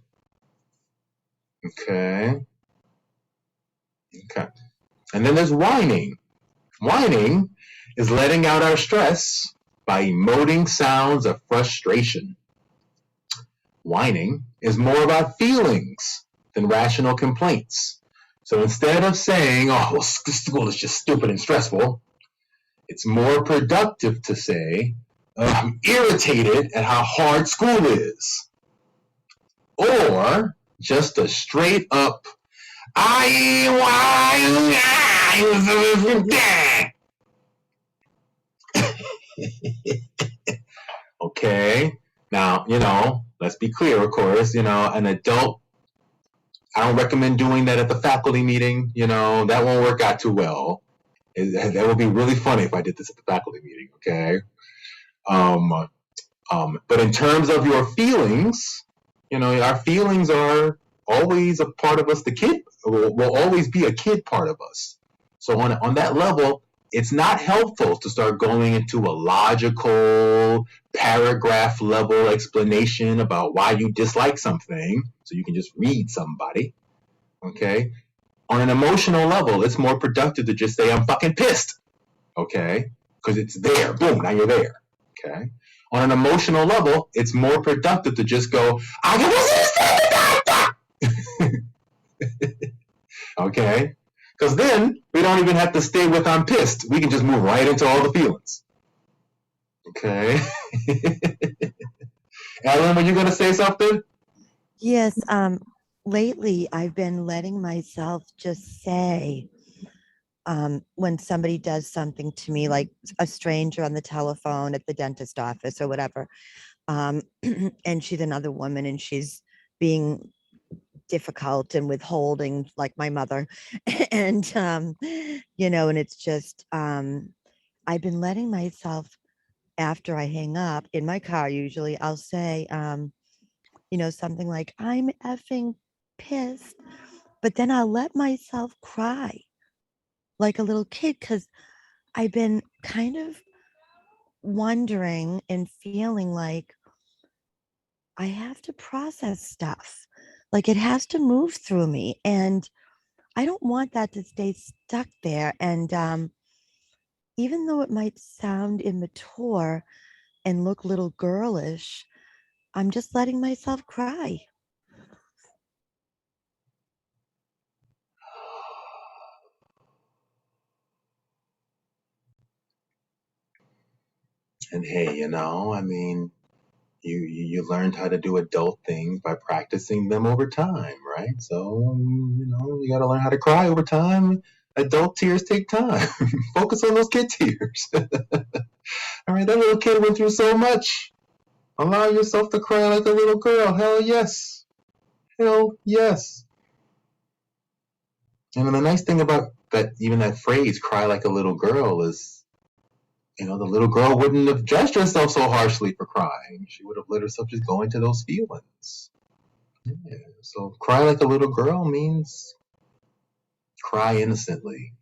Okay. And then there's whining. Whining is letting out our stress by emoting sounds of frustration. Whining is more about feelings than rational complaints. So instead of saying, oh, well, school is just stupid and stressful, it's more productive to say, I'm irritated at how hard school is. Or just a straight up okay. Now, let's be clear, of course, an adult, I don't recommend doing that at the faculty meeting. That won't work out too well. That would be really funny if I did this at the faculty meeting, okay? But in terms of your feelings, our feelings are always a part of us. The kid will always be a kid part of us. So on that level, it's not helpful to start going into a logical paragraph level explanation about why you dislike something so you can just read somebody. Okay. On an emotional level, it's more productive to just say, I'm fucking pissed. Okay. Because it's there. Boom. Now you're there. Okay. On an emotional level, it's more productive to just go, I can okay. Because then we don't even have to stay with I'm pissed. We can just move right into all the feelings. Okay. Ellen, were you going to say something? Yes. Lately I've been letting myself just say, when somebody does something to me, like a stranger on the telephone at the dentist office or whatever, and she's another woman and she's being difficult and withholding like my mother, and and it's just, I've been letting myself, after I hang up in my car, usually I'll say, something like, I'm effing pissed, but then I'll let myself cry like a little kid, because I've been kind of wondering and feeling like I have to process stuff. Like it has to move through me. And I don't want that to stay stuck there. And even though it might sound immature and look little girlish, I'm just letting myself cry. And hey, I mean, you learned how to do adult things by practicing them over time, right? So you got to learn how to cry over time. Adult tears take time. Focus on those kid tears. All right, that little kid went through so much. Allow yourself to cry like a little girl. Hell yes. Hell yes. And the nice thing about that, even that phrase, cry like a little girl, is, the little girl wouldn't have judged herself so harshly for crying. She would have let herself just go into those feelings. Yeah. So cry like a little girl means cry innocently,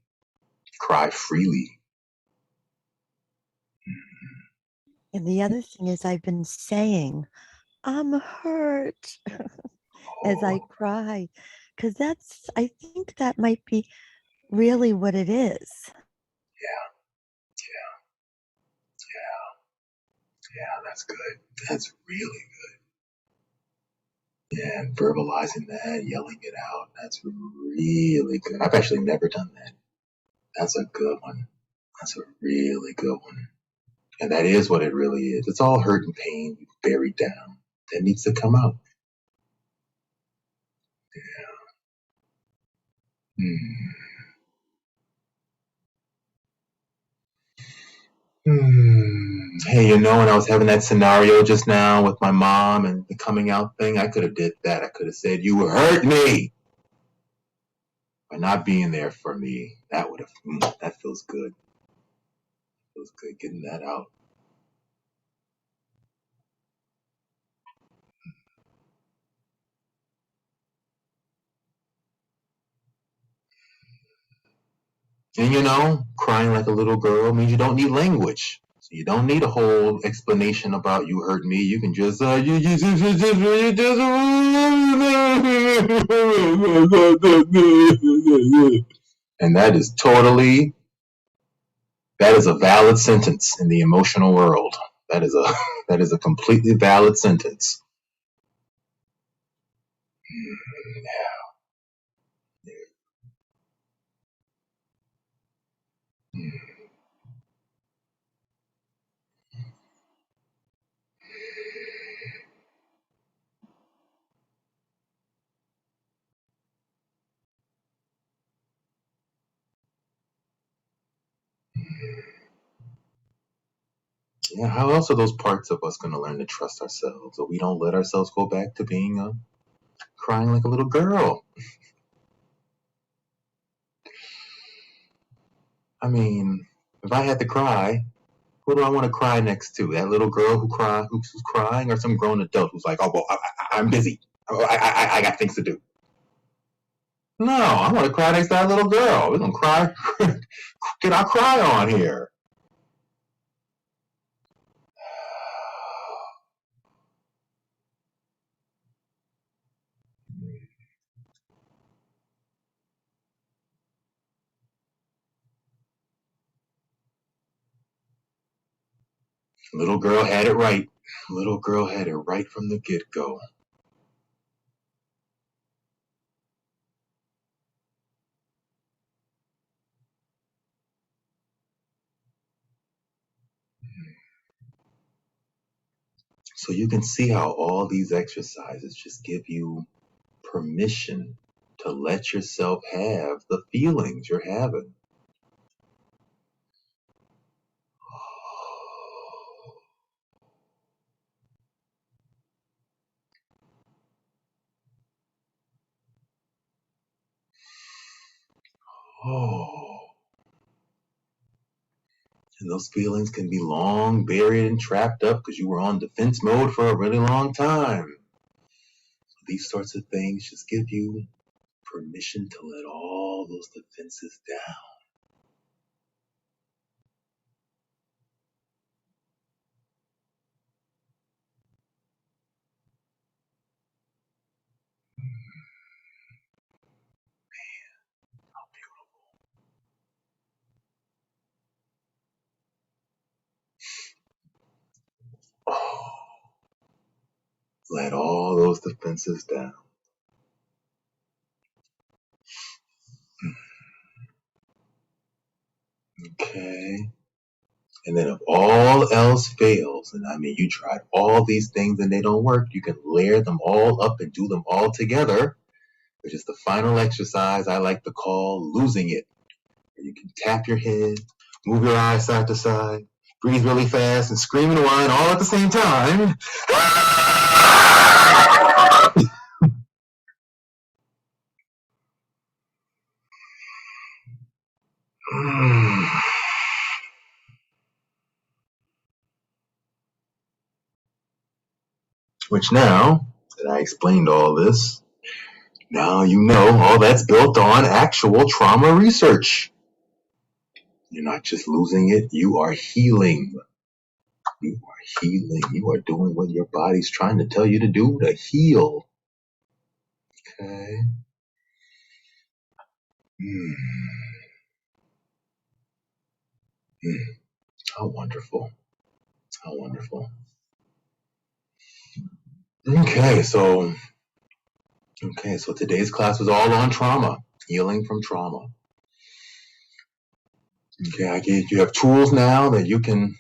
cry freely. And the other thing is, I've been saying, I'm hurt as I Oh, cry, because I think that might be really what it is. yeah, yeah, that's good. That's really good. Yeah, and verbalizing that, yelling it out, that's really good. I've actually never done that. That's a good one. That's a really good one. And that is what it really is. It's all hurt and pain buried down that needs to come out. Hmm. Hey, when I was having that scenario just now with my mom and the coming out thing, I could have did that. I could have said, "You hurt me," by not being there for me. That would have. That feels good. Feels good getting that out. And crying like a little girl means you don't need language. So you don't need a whole explanation about you hurt me. You can just and that is a valid sentence in the emotional world. That is a that is a completely valid sentence. Yeah, how else are those parts of us going to learn to trust ourselves so we don't let ourselves go back to being crying like a little girl? I mean, if I had to cry, who do I want to cry next to? That little girl who's crying, or some grown adult who's like, "Oh well, I'm busy. I got things to do." No, I want to cry next to that little girl. We're gonna cry, get our cry on here. Little girl had it right. Little girl had it right from the get-go. So you can see how all these exercises just give you permission to let yourself have the feelings you're having. Oh, and those feelings can be long buried and trapped up because you were on defense mode for a really long time. These sorts of things just give you permission to let all those defenses down. How beautiful. Oh, let all those defenses down. Okay. And then if all else fails, and I mean you tried all these things and they don't work, you can layer them all up and do them all together, which is the final exercise I like to call losing it. You can tap your head, move your eyes side to side, breathe really fast, and scream and whine all at the same time. Which now that I explained all this, now you know all that's built on actual trauma research. You're not just losing it, you are healing. You are healing. You are doing what your body's trying to tell you to do to heal. Okay. Mm. Mm. How wonderful. How wonderful. Okay, so today's class was all on trauma, healing from trauma. Okay, you have tools now that you can.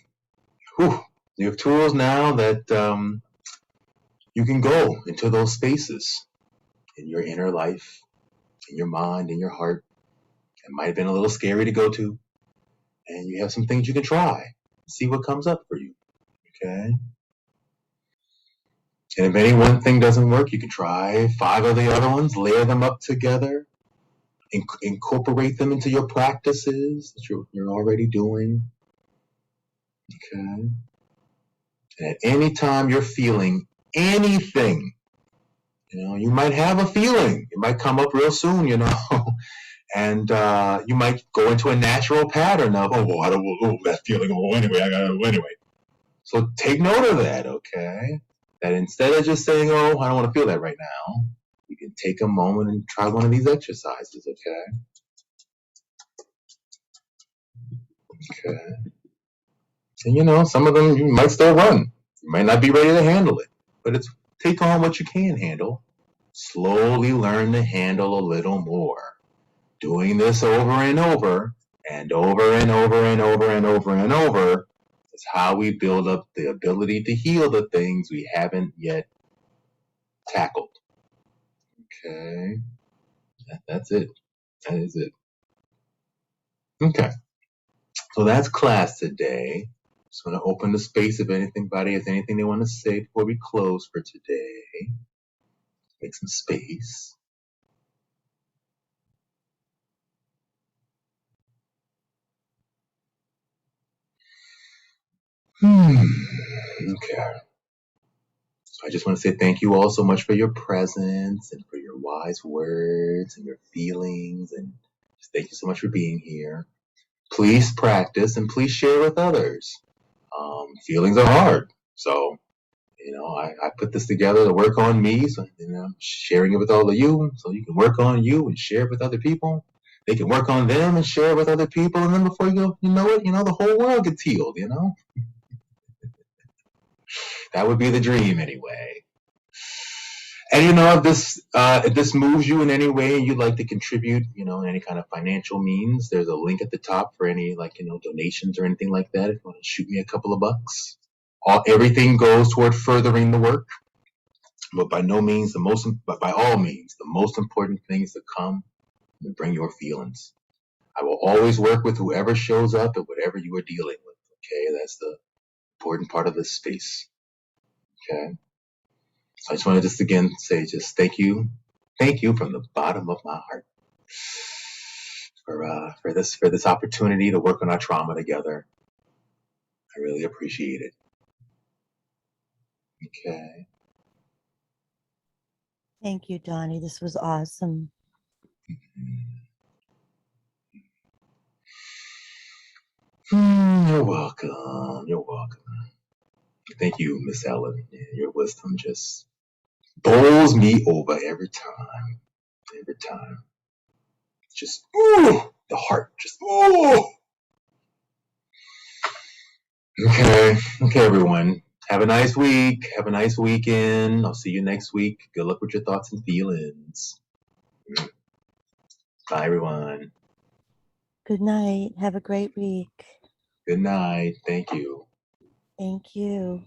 You have tools now that you can go into those spaces in your inner life, in your mind, in your heart. It might have been a little scary to go to, and you have some things you can try. See what comes up for you. Okay. And if any one thing doesn't work, you can try 5 of the other ones, layer them up together, incorporate them into your practices that you're already doing. Okay. And at any time you're feeling anything, you might have a feeling. It might come up real soon, and you might go into a natural pattern of, I don't that feeling. Anyway, I gotta anyway. So take note of that, okay? That instead of just saying, I don't want to feel that right now, you can take a moment and try one of these exercises, okay? Okay. And some of them you might still run. You might not be ready to handle it, but it's take on what you can handle. Slowly learn to handle a little more. Doing this over and over and over and over and over and over and over is how we build up the ability to heal the things we haven't yet tackled. Okay. That's it. That is it. Okay. So that's class today. Just want to open the space if anybody has anything they want to say before we close for today. Make some space. Okay. So I just want to say thank you all so much for your presence and for your wise words and your feelings, and just thank you so much for being here. Please practice and please share with others. Feelings are hard, so I put this together to work on me, so sharing it with all of you, so you can work on you and share it with other people. They can work on them and share it with other people, and then before you know it, the whole world gets healed. That would be the dream, anyway. And if this moves you in any way and you'd like to contribute, in any kind of financial means, there's a link at the top for any donations or anything like that. If you want to shoot me a couple of bucks, everything goes toward furthering the work. But by all means, the most important thing is to come and bring your feelings. I will always work with whoever shows up and whatever you are dealing with. Okay, that's the important part of this space. Okay. So I just want to again say thank you from the bottom of my heart for this opportunity to work on our trauma together. I really appreciate it. Okay. Thank you, Donnie. This was awesome. You're welcome. You're welcome. Thank you, Miss Ellen. Your wisdom just bowls me over every time. Every time. Just, the heart. Just, Okay. Okay, everyone. Have a nice week. Have a nice weekend. I'll see you next week. Good luck with your thoughts and feelings. Bye, everyone. Good night. Have a great week. Good night. Thank you. Thank you.